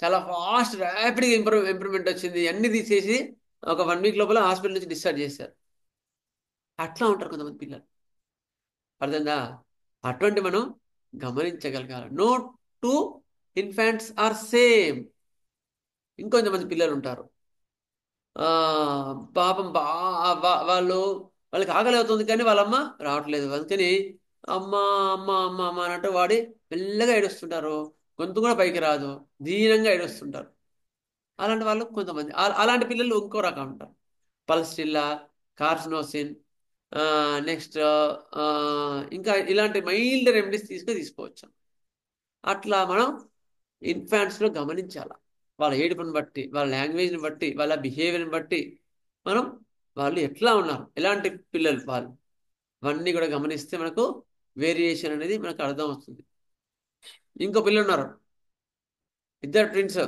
చాలా ఫాస్ట్ ర్యాపిడ్గా ఇంప్రూవ్మెంట్ వచ్చింది. అన్ని తీసేసి ఒక 1 వీక్ లోపల హాస్పిటల్ నుంచి డిశ్చార్జ్ చేశారు. అట్లా ఉంటారు కొంతమంది పిల్లలు, అర్థందా? అటువంటి మనం గమనించగలగాలి. No 2 infants are same. ఇంకొంతమంది పిల్లలు ఉంటారు, పాపం వాళ్ళకి ఆకలి అవుతుంది కానీ వాళ్ళమ్మ రావట్లేదు, అందుకని అమ్మ అమ్మ అమ్మ అమ్మ అన్నట్టు వాడి మెల్లగా ఏడుస్తుంటారు. గొంతు కూడా పైకి రాదు, దీనంగా ఏడుస్తుంటారు. అలాంటి వాళ్ళు కొంతమంది. అలాంటి పిల్లలు ఇంకో రకం ఉంటారు, పల్స్టిల్లా, కార్సినోసిన్, నెక్స్ట్ ఇంకా ఇలాంటి మైల్డ్ రెమెడీస్ తీసుకోవచ్చు. అట్లా మనం ఇన్ఫాంట్స్లో గమనించాలి. వాళ్ళ ఏడుపుని బట్టి, వాళ్ళ లాంగ్వేజ్ని బట్టి, వాళ్ళ బిహేవియర్ని బట్టి మనం వాళ్ళు ఎట్లా ఉన్నారు, ఎలాంటి పిల్లలు వాళ్ళు, అవన్నీ కూడా గమనిస్తే మనకు వేరియేషన్ అనేది మనకు అర్థం అవుతుంది. ఇంకో పిల్లలు ఉన్నారు, ఇద్దరు ట్విన్స్.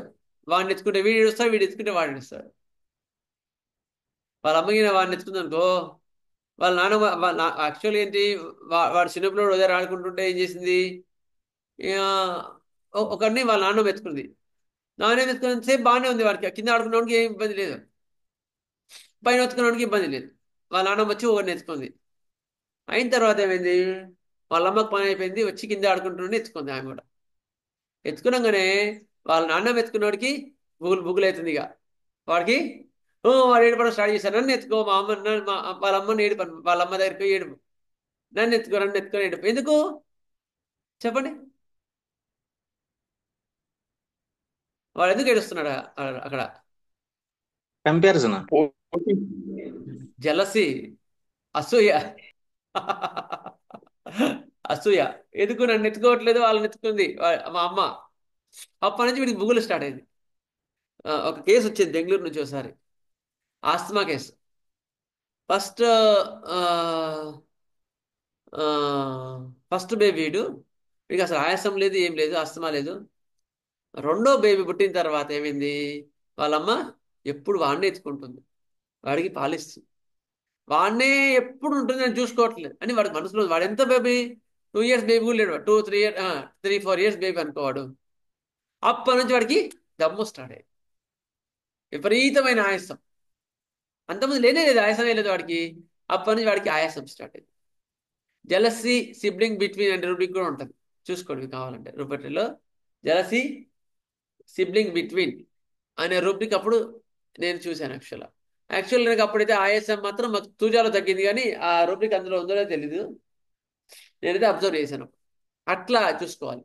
వాడిని ఎత్తుకుంటే వీడు ఏడుస్తాడు, వీడు ఎత్తుకుంటే వాడు ఏడుస్తాడు. వాళ్ళ అమ్మగిన వాడిని ఎత్తుకుంది అనుకో, వాళ్ళ నాన్న యాక్చువల్ ఏంటి, వాడు చిన్నపిల్లడు ఉదయం ఆడుకుంటుంటే ఏం చేసింది, ఒకరిని వాళ్ళ నాన్న ఎత్తుకుంది. నాన్న ఎత్తుకున్నంత సేపు బాగానే ఉంది, వాడికి కింద ఆడుకున్నవాడికి ఏం ఇబ్బంది లేదు, పైన ఎత్తుకున్నవాడికి ఇబ్బంది లేదు. వాళ్ళ నాన్న వచ్చి ఒకరిని ఎత్తుకుంది. అయిన తర్వాత ఏమైంది, వాళ్ళ అమ్మకి పని అయిపోయింది, వచ్చి కింద ఆడుకుంటుండే ఎత్తుకుంది ఆమె కూడా. ఎత్తుకున్నాగానే వాళ్ళ నాన్న ఎత్తుకున్నవాడికి బుగులు బుగులు అవుతుంది ఇక వాడికి వాడు ఏడుపడం స్టార్ట్ చేశారు. నన్ను ఎత్తుకో, మా అమ్మ వాళ్ళ అమ్మని ఏడుపను, వాళ్ళ అమ్మ దగ్గరికి పోయి ఏడుపు, నన్ను ఎత్తుకో, నన్ను ఎత్తుకొని ఏడుపు. ఎందుకు చెప్పండి? వాడు ఎందుకు ఏడుస్తున్నాడు అక్కడ? కంపారిజన్. జలసి, అసూయ. అసూయ. ఎందుకు నన్ను ఎత్తుకోవట్లేదు, వాళ్ళని ఎత్తుకుంది మా అమ్మ. అప్పటి నుంచి వీడికి బుగులు స్టార్ట్ అయింది. ఒక కేసు వచ్చింది బెంగళూరు నుంచి ఒకసారి, asthma case. First first baby వీడికి అసలు ఆయాసం లేదు, ఏం లేదు, ఆస్తమా లేదు. రెండో బేబీ పుట్టిన తర్వాత ఏమైంది, వాళ్ళమ్మ ఎప్పుడు వాడినే ఎత్తుకుంటుంది, వాడికి పాలిస్తుంది, వాడినే ఎప్పుడు ఉంటుంది, నేను చూసుకోవట్లేదు అని వాడి మనసులో. వాడు ఎంత బేబీ, 2 years బేబీ కూడా లేడు, 3-4 years బేబీ అనుకోవాడు. అప్పటి నుంచి వాడికి దమ్ము స్టార్ట్ అయ్యింది, విపరీతమైన ఆయాసం. అంతకుముందు లేనే లేదు, ఆయాసమే లేదు వాడికి. అప్పటి నుంచి వాడికి ఆయాసం స్టార్ట్ అయింది. జలసీ సిబ్లింగ్ బిట్వీన్ అంటే రూబ్రిక్ కూడా ఉంటుంది, చూసుకోండి మీకు కావాలంటే. రూపటిలో జలసీ సిబ్లింగ్ బిట్వీన్ అనే రూబ్రిక్ అప్పుడు నేను చూశాను. యాక్చువల్ నాకు అప్పుడైతే ఆయాసం మాత్రం మాకు తూజాలో తగ్గింది, కానీ ఆ రూబ్రిక్ అందులో ఉందో తెలీదు, నేనైతే అబ్జర్వ్ చేశాను. అట్లా చూసుకోవాలి.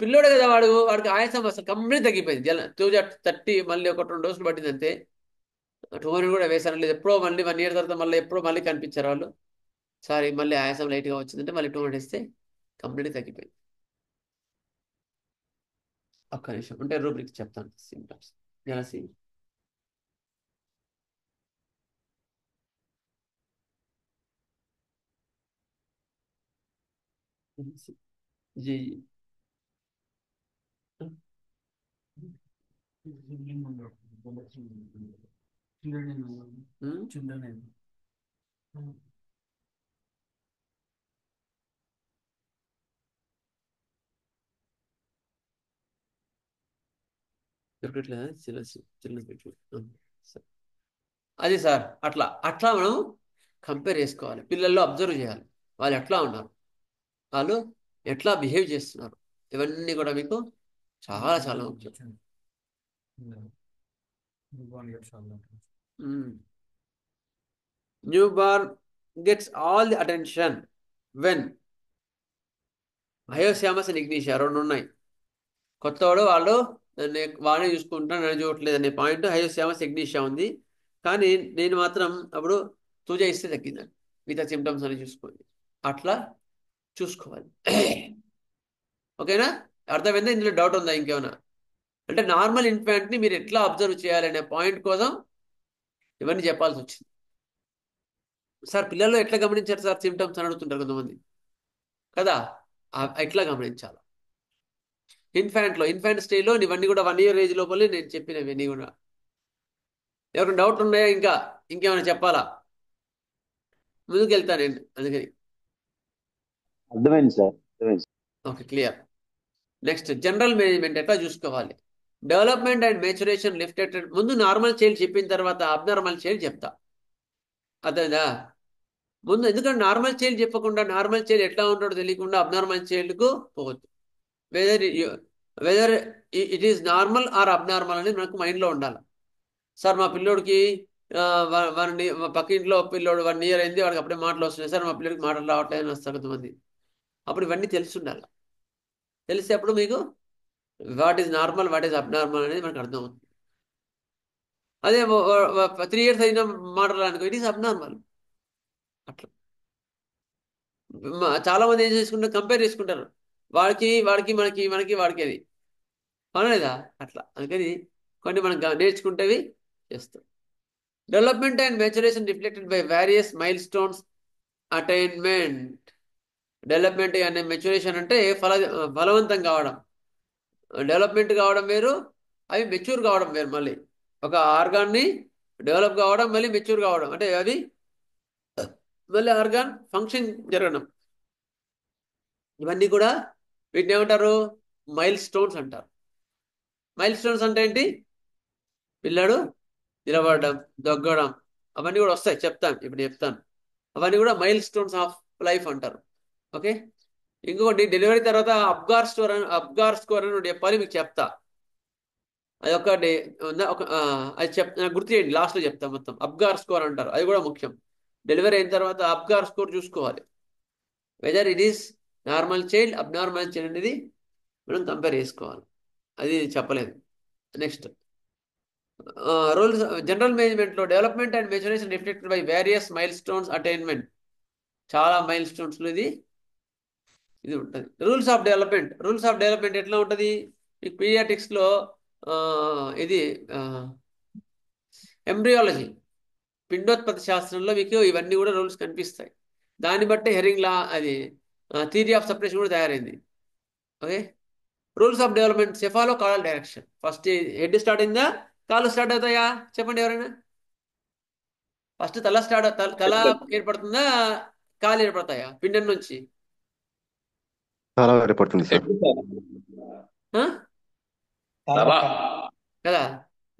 పిల్లోడే కదా వాడికి ఆయాసం అసలు కంప్లీట్ తగ్గిపోయింది. తూజా 30 మళ్ళీ 1-2 డోసులు పట్టింది అంతే. 200 కూడా వేసాను లేదు. ఎప్పుడో మళ్ళీ 1 year తర్వాత ఎప్పుడో మళ్ళీ కనిపించారు వాళ్ళు. సారీ మళ్ళీ ఆయాసం లైట్గా వచ్చిందంటే మళ్ళీ 200 వేస్తే కంప్లీట్ తగ్గిపోయింది. ఒక్క నిమిషం అంటే రూబ్రిక్ చెప్తాను. సింటమ్స్ జలసీ, జీ, దొరకట్లేదా? అది సార్ అట్లా అట్లా మనం కంపేర్ చేసుకోవాలి. పిల్లల్లో అబ్జర్వ్ చేయాలి, వాళ్ళు ఎట్లా ఉన్నారు, వాళ్ళు ఎట్లా బిహేవ్ చేస్తున్నారు, ఇవన్నీ కూడా మీకు చాలా చాలా ముఖ్యం. New born gets all the attention when hyoscyamus and ignatia 2 ఉన్నాయి. కొత్తవాడు వాళ్ళు వాడిని చూసుకుంటున్నా, నన్ను చూడట్లేదు అనే పాయింట్ హయోశ్యామస్ ఇగ్నిషియా ఉంది. కానీ నేను మాత్రం అప్పుడు తూజా ఇస్తే తగ్గిందండి, మిగతా సిమ్టమ్స్ అని చూసుకోండి. అట్లా చూసుకోవాలి. ఓకేనా? అర్థమైందా? ఇందులో డౌట్ ఉందా ఇంకేమైనా? అంటే నార్మల్ ఇన్ఫాంట్ని మీరు ఎట్లా అబ్జర్వ్ చేయాలనే పాయింట్ కోసం ఇవన్నీ చెప్పాల్సి వచ్చింది. సార్ పిల్లల్లో ఎట్లా గమనించారు సార్ సిమ్టమ్స్ అని అడుగుతుంటారు కొంతమంది కదా. ఎట్లా గమనించాలి ఇన్ఫాంట్ స్టేజ్లో ఇవన్నీ కూడా 1 year ఏజ్ లోపలే నేను చెప్పినవి ఇవన్నీ కూడా. ఎవరైనా డౌట్ ఉన్నాయా? ఇంకేమైనా చెప్పాలా? ముందుకు వెళ్తాను నేను అందుకని. అర్థమైంది సార్, అర్థమైంది. Okay, clear. Next general management ఎట్లా చూసుకోవాలి. Development and maturation lifted. ముందు నార్మల్ చైల్డ్ చెప్పిన తర్వాత అబ్నార్మల్ చైల్డ్ చెప్తా, అర్థమైందా? ముందు ఎందుకంటే నార్మల్ చైల్డ్ చెప్పకుండా నార్మల్ చైల్డ్ ఎట్లా ఉంటాడో తెలియకుండా అబ్నార్మల్ చైల్డ్కు పోవద్దు. Whether it is normal or abnormal అనేది మనకు మైండ్లో ఉండాలి. సార్ మా పిల్లోడికి మా పక్క ఇంట్లో పిల్లోడు 1 year అయింది, వాడికి అప్పుడే మాటలు వస్తున్నాయి సార్, మా పిల్లడికి మాటలు రావట్లేదని వస్తారు కొంతమంది. అప్పుడు ఇవన్నీ తెలిసి ఉండాలి. తెలిస్తే అప్పుడు మీకు what is normal, what is abnormal అనేది మనకు అర్థమవుతుంది. అదే 3 years అయినా మాటలు అనుకో, ఇట్ ఈస్ అబ్నార్మల్. అట్లా చాలా మంది ఏం చేసుకుంటారు, కంపేర్ చేసుకుంటారు, వాడికి వాడికి అది అనలేదా అట్లా. అందుకని కొన్ని మనం నేర్చుకుంటేవి చేస్తాం. Development and maturation reflected by various mile stones attainment. Development and maturation అంటే ఫలవంతం కావడం. డెవలప్మెంట్ కావడం వేరు, అవి మెచ్యూర్ కావడం వేరు. మళ్ళీ ఒక ఆర్గాన్ని డెవలప్ కావడం, మళ్ళీ మెచ్యూర్ కావడం అంటే అది మళ్ళీ ఆర్గాన్ ఫంక్షన్ జరగడం. ఇవన్నీ కూడా వీటిని ఏమంటారు? మైల్ స్టోన్స్ అంటారు. మైల్ స్టోన్స్ అంటే ఏంటి? పిల్లడు నిలబడడం, దగ్గడం, అవన్నీ కూడా వస్తాయి, చెప్తాను ఇప్పుడు చెప్తాను. అవన్నీ కూడా మైల్ స్టోన్స్ ఆఫ్ లైఫ్ అంటారు. ఓకే, ఇంకొకటి డెలివరీ తర్వాత అబ్గార్ స్కోర్ అని ఒకటి చెప్పాలి, మీకు చెప్తా. అది ఒకటి ఉందా? అది నాకు గుర్తు చేయండి, లాస్ట్లో చెప్తా. మొత్తం అబ్గార్ స్కోర్ అంటారు, అది కూడా ముఖ్యం. డెలివరీ అయిన తర్వాత అబ్గార్ స్కోర్ చూసుకోవాలి, whether it is normal child abnormal child అనేది మనం కంపేర్ చేసుకోవాలి. అది చెప్పలేదు. Next rules. జనరల్ మేనేజ్మెంట్లో development and maturation reflected by various mile stones attainment. చాలా మైల్ స్టోన్స్లో ఇది ఉంటుంది. రూల్స్ ఆఫ్ డెవలప్మెంట్ ఎట్లా ఉంటుంది? మీకు పీడియాట్రిక్స్లో ఇది ఎంబ్రియాలజీ, పిండోత్పత్తి శాస్త్రంలో మీకు ఇవన్నీ కూడా రూల్స్ కనిపిస్తాయి. దాన్ని బట్టి హెరింగ్ లా, అది థియరీ ఆఫ్ సపరేషన్ కూడా తయారైంది. Okay. Rules of development. Cephalocaudal direction. First head start అయిందా, కాళ్ళు స్టార్ట్ అవుతాయా? చెప్పండి ఎవరైనా. ఫస్ట్ తల ఏర్పడుతుందా, కాలు ఏర్పడతాయా పిండం నుంచి? చాలా ఏర్పడుతుంది సార్. ఆ? కదా.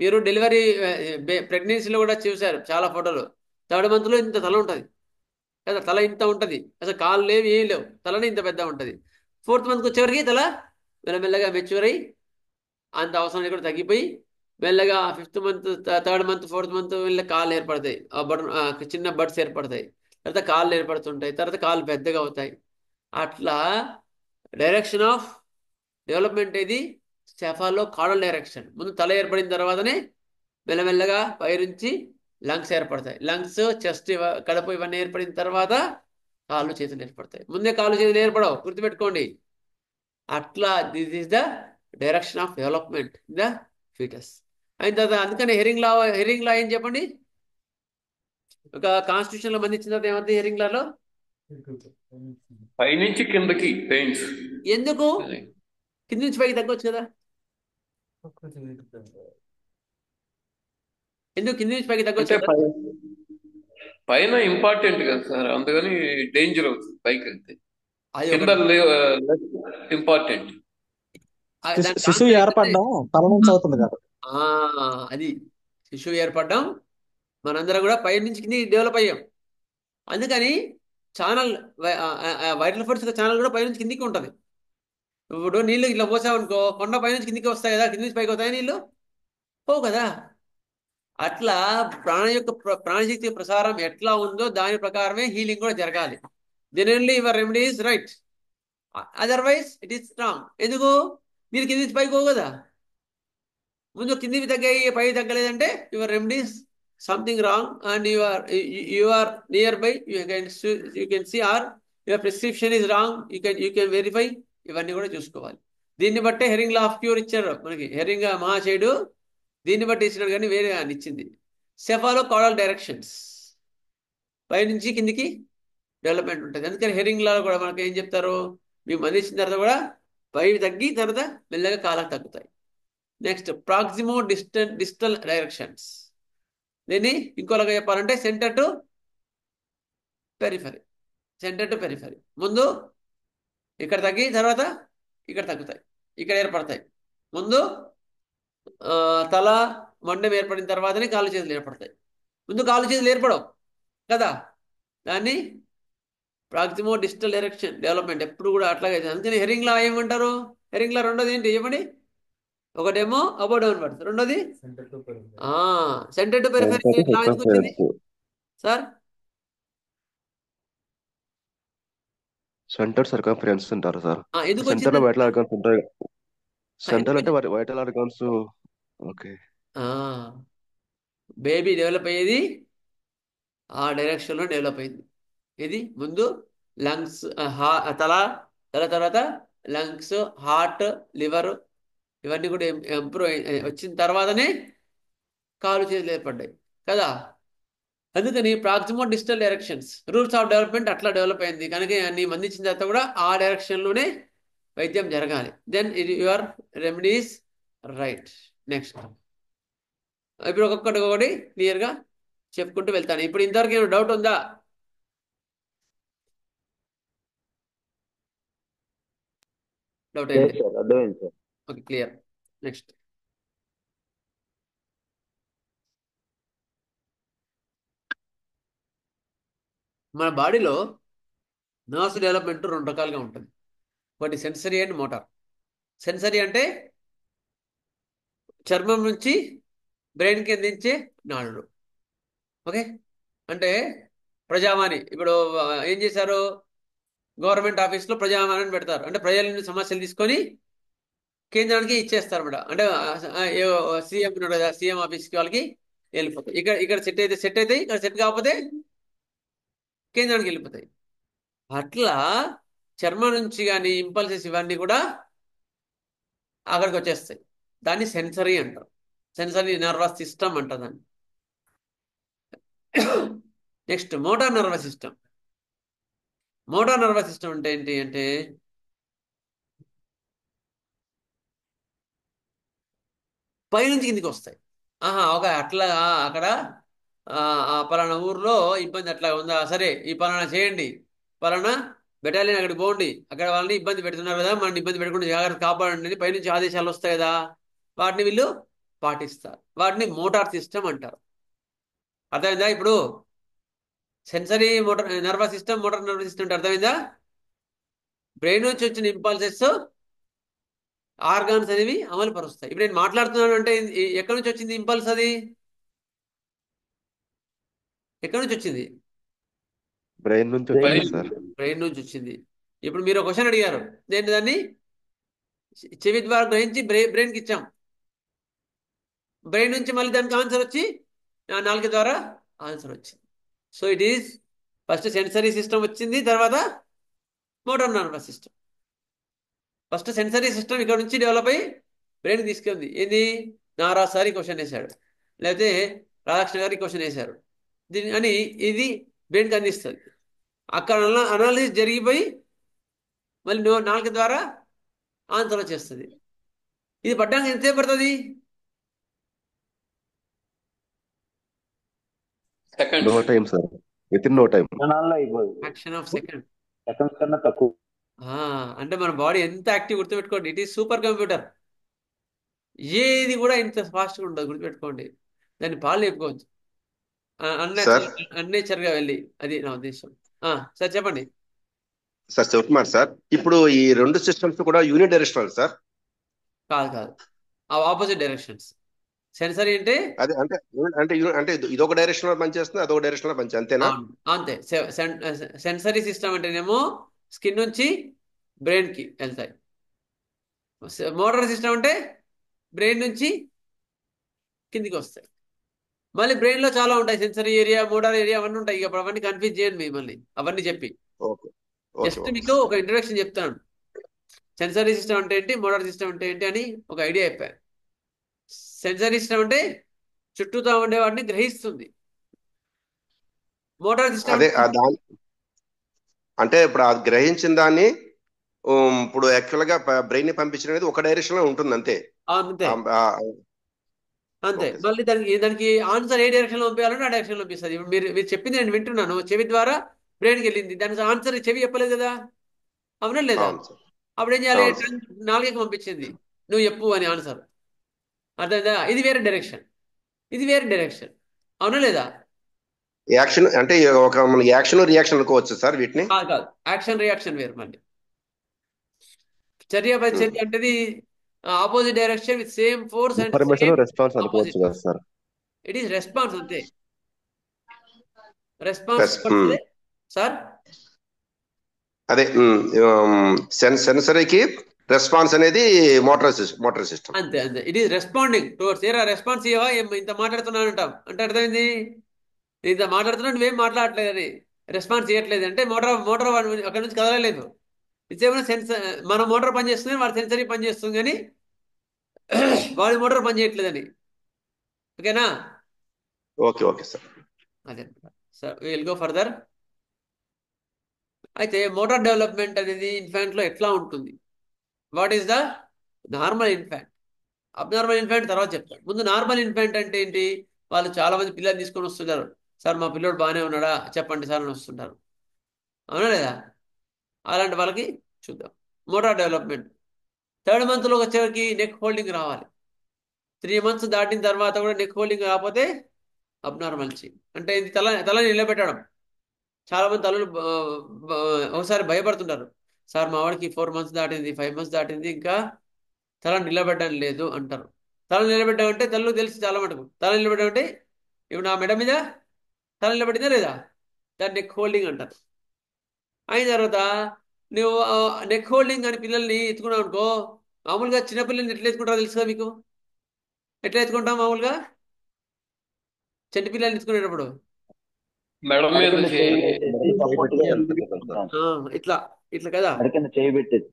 మీరు డెలివరీ ప్రెగ్నెన్సీలో కూడా చూశారు చాలా ఫోటోలు. 3rd మంత్లో ఇంత తల ఉంటుంది కదా, తల ఇంత ఉంటుంది, అసలు కాళ్ళు లేవు, ఏం లేవు, తలనే ఇంత పెద్ద ఉంటుంది. 4th మంత్కి వచ్చేవరకు తల మెల్లమెల్లగా మెచ్యూర్ అయ్యి అంత అవసరం కూడా తగ్గిపోయి మెల్లగా 5th month, 3rd month, 4th month మెల్లగా కాళ్ళు ఏర్పడతాయి, చిన్న బడ్స్ ఏర్పడతాయి, తర్వాత కాళ్ళు ఏర్పడుతుంటాయి, తర్వాత కాళ్ళు పెద్దగా అవుతాయి. అట్లా డైరెక్షన్ ఆఫ్ డెవలప్మెంట్ ఇది సెఫాలో కాడల్ డైరెక్షన్. ముందు తల ఏర్పడిన తర్వాతనే మెల్లమెల్లగా పైనుంచి లంగ్స్ ఏర్పడతాయి. లంగ్స్, చెస్ట్, కడుపు ఇవన్నీ ఏర్పడిన తర్వాత కాళ్ళు చేతులు ఏర్పడతాయి. ముందే కాళ్ళు చేతులు ఏర్పడవు, గుర్తుపెట్టుకోండి. అట్లా this is the direction of development in the foetus. అయిన తర్వాత అందుకని హెరింగ్ లా ఏం చెప్పండి? ఒక కాన్స్టిట్యూషన్ లో మంది ఇచ్చిన తర్వాత ఏమవుతుంది హెరింగ్ లాలో? పైనుంచి కిందకి పెయింట్స్. ఎందుకు కింద నుంచి పైకి తగ్గొచ్చు కదా? ఎందుకు కింద నుంచి పైకి తగ్గొచ్చు అంటే కదా? పైన ఇంపార్టెంట్ కదా సార్, అందుకని డేంజర్ అవుతుంది పైకి వెళ్తే. అది కింద ఒకటి. ఇంపార్టెంట్. దాని శిశువు కాన్సెప్ట్ ఏర్పడడం తల నుంచి అవుతుంది కదా. అది శిశువు ఏర్పడడం మనందరం కూడా పై నుంచి కింద డెవలప్ అయ్యాం. అందుకని ఛానల్, వైటల్ ఫోర్స్ ఛానల్ కూడా పైనుంచి కిందికి ఉంటుంది. ఇప్పుడు నీళ్ళు ఇట్లా పోసామనుకో, కొండ పైనుంచి కిందికి వస్తాయి కదా, కింద నుంచి పైకి వస్తాయి నీళ్ళు? పోవు కదా. అట్లా ప్రాణశక్తి ప్రసారం ఎట్లా ఉందో దాని ప్రకారమే హీలింగ్ కూడా జరగాలి. Generally your remedy is right, otherwise it is wrong. ఎందుకు? మీరు కింది నుంచి పైకి పోవు కదా. ముందు కిందికి తగ్గాయి, పై తగ్గలేదంటే your remedies something wrong and you are near by, you can see, or your prescription is wrong, you can verify. ఇవన్నీ కూడా చూసుకోవాలి. దీన్ని బట్టే హెరింగ్ లా ఆఫ్ క్యూర్ ఇచ్చారు మనకి. హెరింగ్ మహాశయుడు దీన్ని బట్టి ఇచ్చినాడు, కానీ వేరే ఆయన ఇచ్చింది. సెఫాలో కాడల్ డైరెక్షన్స్, పైనుంచి కిందికి డెవలప్మెంట్ ఉంటుంది. అందుకని హెరింగ్ లా కూడా మనకి ఏం చెప్తారు, మీకు మంది ఇచ్చిన తర్వాత కూడా పై తగ్గి తర్వాత మెల్లగా కాలకు తగ్గుతాయి. Next proximodistal directions. దీన్ని ఇంకోలాగా చెప్పాలంటే సెంటర్ టు పెరిఫరీ. ముందు ఇక్కడ తగ్గి తర్వాత ఇక్కడ తగ్గుతాయి, ఇక్కడ ఏర్పడతాయి. ముందు తల మండం ఏర్పడిన తర్వాతనే కాళ్ళు చేతులు ఏర్పడతాయి. ముందు కాళ్ళు చేతులు ఏర్పడవు కదా. దాన్ని ప్రాక్సిమో డిస్టల్ డైరెక్షన్ డెవలప్మెంట్ ఎప్పుడు కూడా అట్లాగే. అందుకని హెరింగ్ లా ఏమంటారు? హెరింగ్ లా రెండోది ఏంటి చెప్పండి? ఒకటేమో అబౌ డౌన్ వర్డ్స్, రెండోది సెంటర్ టు పెరిఫరీ. లా ఎందుకు వచ్చింది సార్? సెంటర్ సర్కంఫరెన్స్ అంటారు సార్. ఎందుకు సెంటర్ లో వచ్చింది? వైటల్ ఆర్గాన్స్ ఉంటాయి. సెంటర్ అంటే vital organs. Okay. Baby develop అయ్యేది ఆ డైరెక్షన్ లో డెవలప్ అయింది. ఇది ముందు లంగ్స్, తల తర్వాత లంగ్స్, హార్ట్, లివర్ ఇవన్నీ కూడా ఇంప్రూవ్ వచ్చిన తర్వాతనే కాలు చేతులు ఏర్పడ్డాయి కదా. అందుకని proximodistal directions rules of development అట్లా డెవలప్ అయింది. కనుక అన్ని మంది ఇచ్చిన తర్వాత కూడా ఆ డైరెక్షన్లోనే వైద్యం జరగాలి. Then your remedies right. Next ఇప్పుడు ఒక్కొక్కటి క్లియర్గా చెప్పుకుంటూ వెళ్తాను. ఇప్పుడు ఇంతవరకు ఏమైనా డౌట్ ఉందా? డౌట్ ఏంటి? అర్థమైంది సార్. Okay, clear. నెక్స్ట్ మన బాడీలో నర్వ్స్ డెవలప్మెంట్ 2 రకాలుగా ఉంటుంది. ఒకటి సెన్సరీ అండ్ మోటార్. సెన్సరీ అంటే చర్మం నుంచి బ్రెయిన్కి అందించే నాడులు. ఓకే, అంటే ప్రజావాణి ఇప్పుడు ఏం చేశారు, గవర్నమెంట్ ఆఫీస్లో ప్రజావాణి పెడతారు. అంటే ప్రజల నుండి సమస్యలు తీసుకొని కేంద్రానికి ఇచ్చేస్తారు అన్నమాట. అంటే సీఎం ఉన్నాడు కదా, సీఎం ఆఫీస్కి వాళ్ళకి వెళ్ళిపోతాయి. ఇక్కడ ఇక్కడ సెట్ అవుతాయి, ఇక్కడ సెట్ కాకపోతే కేంద్రానికి వెళ్ళిపోతాయి. అట్లా చర్మం నుంచి కానీ ఇంపల్సెస్ ఇవన్నీ కూడా అక్కడికి వచ్చేస్తాయి. దాన్ని సెన్సరీ అంటారు. సెన్సరీ నర్వస్ సిస్టమ్ అంటారు దాన్ని. Next motor nervous system. Motor nervous system అంటే ఏంటి అంటే పైనుంచి కిందికి వస్తాయి. ఒక అట్లా అక్కడ పలానా ఊర్లో ఇబ్బంది అట్లా ఉందా, సరే ఈ పలానా చేయండి, పలానా బెటాలియన్ అక్కడికి పోండి, అక్కడ వాళ్ళని ఇబ్బంది పెడుతున్నారు కదా, మనని ఇబ్బంది పెట్టకుండా జాగ్రత్త కాపాడండి అని పైనుంచి ఆదేశాలు వస్తాయి కదా, వాటిని వీళ్ళు పాటిస్తారు. వాటిని మోటార్ సిస్టమ్ అంటారు. అర్థమైందా? ఇప్పుడు sensory motor nervous system, motor nervous system అంటే అర్థమైందా? బ్రెయిన్ నుంచి వచ్చిన ఇంపల్సెస్ ఆర్గాన్స్ అనేవి అమలు పరుస్తాయి. ఇప్పుడు నేను మాట్లాడుతున్నాను అంటే ఎక్కడి నుంచి వచ్చింది ఇంపల్స్? అది ఎక్కడి నుంచి వచ్చింది? బ్రెయిన్ నుంచి వచ్చింది సార్. బ్రెయిన్ నుంచి వచ్చింది. ఇప్పుడు మీరు ఒక క్వశ్చన్ అడిగారు, నేను దాన్ని చెవి ద్వారా గ్రహించి బ్రెయిన్కి ఇచ్చాం. బ్రెయిన్ నుంచి మళ్ళీ దానికి ఆన్సర్ వచ్చి నాలుక ద్వారా ఆన్సర్ వచ్చింది. So it is first sensory system వచ్చింది, తర్వాత motor nervous system. First sensory system ఇక్కడ నుంచి డెవలప్ అయ్యి బ్రెయిన్కి తీసుకెళ్ళింది. ఏంది, నారా సారి క్వశ్చన్ వేశాడు, లేకపోతే రాధాకృష్ణ గారికి క్వశ్చన్ వేశారు, దీని అని ఇది బ్రెయిన్కి అందిస్తుంది. అక్కడ అనాలిసిస్ జరిగిపోయి మళ్ళీ నాలుక ద్వారా ఆన్సర్ వచ్చేస్తుంది. ఇది పడ్డానికి ఎంతసేపు పడుతుంది? Second. No time sir, within no time. క్షణాల్లో అయిపోయింది, ఫ్రాక్షన్ ఆఫ్ సెకండ్. సెకండ్స్ కన్నా తక్కువ. అంటే మన బాడీ ఎంత యాక్టివ్, గుర్తుపెట్టుకోండి, ఇట్ ఈస్ సూపర్ కంప్యూటర్. ఏది కూడా ఇంత ఫాస్ట్గా ఉండదు, గుర్తుపెట్టుకోండి. దాన్ని పాలు చెప్పుకోవచ్చు సార్ అన్నేచర్గా వెళ్ళి. అది నా ఉద్దేశం. సార్ చెప్పండి. సార్ చెప్తున్నారు సార్, ఇప్పుడు ఈ రెండు సిస్టమ్స్ కూడా యూని డైరెక్షనల్ సార్? కాదు, ఆపోజిట్ డైరెక్షన్స్. సెన్సరీ అంటే అదే అంటే అంటే అంటే ఇదొక డైరెక్షన్ లో పనిచేస్తుంది, అదొక డైరెక్షన్ లో పనిచేస్తుంది, అంతేనా? అంతే. సెన్సరీ సిస్టమ్ అంటేనేమో స్కిన్ నుంచి బ్రెయిన్ కి వెళ్తాయి. మోటార్ సిస్టమ్ అంటే బ్రెయిన్ నుంచి కిందికి వస్తాయి. మళ్ళీ బ్రెయిన్ లో చాలా ఉంటాయి, సెన్సరీ ఏరియా, మోటార్ ఏరియా, అవన్నీ ఉంటాయి. ఇక అవన్నీ కన్ఫ్యూజ్ చేయండి మిమ్మల్ని అవన్నీ చెప్పి. ఓకే, జస్ట్ మీకు ఒక ఇంట్రడక్షన్ చెప్తాను. సెన్సరీ సిస్టమ్ అంటే ఏంటి, మోటార్ సిస్టమ్ అంటే ఏంటి అని ఒక ఐడియా చెప్పాను. సెన్సరీ సిస్టమ్ అంటే చుట్టూతో ఉండే వాటిని గ్రహిస్తుంది. మోటార్ సిస్టమ్ అదే అంటే ఇప్పుడు అది గ్రహించిన దాన్ని ఇప్పుడు యాక్చువల్ గా బ్రెయిన్ ని పంపించడం అనేది ఒక డైరెక్షన్ లో ఉంటుంది, అంతే. అంతే. మళ్ళీ దానికి ఆన్సర్ ఏ డైరెక్షన్ లో పంపించాలంటే ఆ డైరెక్షన్ లో పంపిస్తుంది. ఇప్పుడు మీరు చెప్పింది నేను వింటున్నాను, చెవి ద్వారా బ్రెయిన్కి వెళ్ళింది, దానికి ఆన్సర్ చెవి చెప్పలేదు కదా, అవునా లేదా? అప్పుడు ఏం చేయాలి, నాలుగకి పంపించింది, నువ్వు చెప్పు అని ఆన్సర్. అర్థమైందా? ఇది వేరే డైరెక్షన్, ఇది వేరే డైరెక్షన్, అవునా లేదా? యాక్షన్ అంటే ఒక మన యాక్షన్ రియాక్షన్ అనుకోవచ్చు సార్ వీటిని? కాదు, యాక్షన్ రియాక్షన్ వేరు. మళ్ళీ చర్య అంటే opposite direction with same force and response అనుకోవచ్చు కదా సార్? ఇట్ ఈస్ రెస్పాన్స్, అంతే. Response sir. అదే సెన్సరీకి రెస్పాన్స్ అనేది మోటార్ సిస్టమ్, అంతే. It is responding towards. ఏరా రెస్పాన్స్ ఇవ్వవా, ఇంత మాట్లాడుతున్నాను అంటాం అంటే అర్థమైంది, ఇంత మాట్లాడుతున్నా నువ్వేం మాట్లాడట్లేదు అని, రెస్పాన్స్ ఇవ్వట్లేదు అంటే మోటార్ అక్కడ నుంచి కదలలేదు. ఇచ్చేమైనా మన మోటార్ పనిచేస్తుంది, వాడి సెన్సరీ పనిచేస్తుంది, కానీ వాడి మోటార్ పనిచేయట్లేదని. ఓకేనా? Okay sir. అదే సార్, విల్ గో ఫర్దర్. అయితే మోటార్ డెవలప్మెంట్ అనేది ఇన్ఫాంట్లో ఎట్లా ఉంటుంది, what is the normal infant, abnormal infant తర్వాత చెప్తాను. ముందు నార్మల్ ఇన్ఫాంట్ అంటే ఏంటి, వాళ్ళు చాలా మంది పిల్లలు తీసుకొని వస్తున్నారు, సార్ మా పిల్లోడు బాగానే ఉన్నాడా చెప్పండి సార్ అని వస్తుంటారు, అవునా లేదా? అలాంటి వాళ్ళకి చూద్దాం. మోటార్ డెవలప్మెంట్ 3rd మంత్లో వచ్చేవరకు నెక్ హోల్డింగ్ రావాలి. 3 months దాటిన తర్వాత కూడా నెక్ హోల్డింగ్ రాకపోతే అబ్నార్మల్సీ. అంటే ఇది తలని నిలబెట్టడం. చాలా మంది తలలు ఒకసారి భయపడుతుంటారు, సార్ మా వాడికి 4 months దాటింది, 5 months దాటింది, ఇంకా తల నిలబెట్టడం లేదు అంటారు. తల నిలబెట్టడం అంటే తల్లు తెలుసు చాలా మటుకు. తల నిలబెట్టడం అంటే ఇప్పుడు నా మెడ మీద తల నిలబెట్టిందా లేదా, దాన్ని నెక్ హోల్డింగ్ అంటారు. అయిన తర్వాత నువ్వు నెక్ హోల్డింగ్ అని పిల్లల్ని ఎత్తుకున్నావు అనుకో, మామూలుగా చిన్నపిల్లల్ని ఎట్లా ఎత్తుకుంటారో తెలుసు కదా మీకు? ఎట్లా ఎత్తుకుంటాం మామూలుగా చెంటి పిల్లల్ని ఎత్తుకునేటప్పుడు? మెడ మెడ మీద కింద చేయి చేయి పెట్టేసి సపోర్ట్ గా సార్. ఇట్లా ఇట్లా కదా, మెడ కింద చేయి పెట్టేసి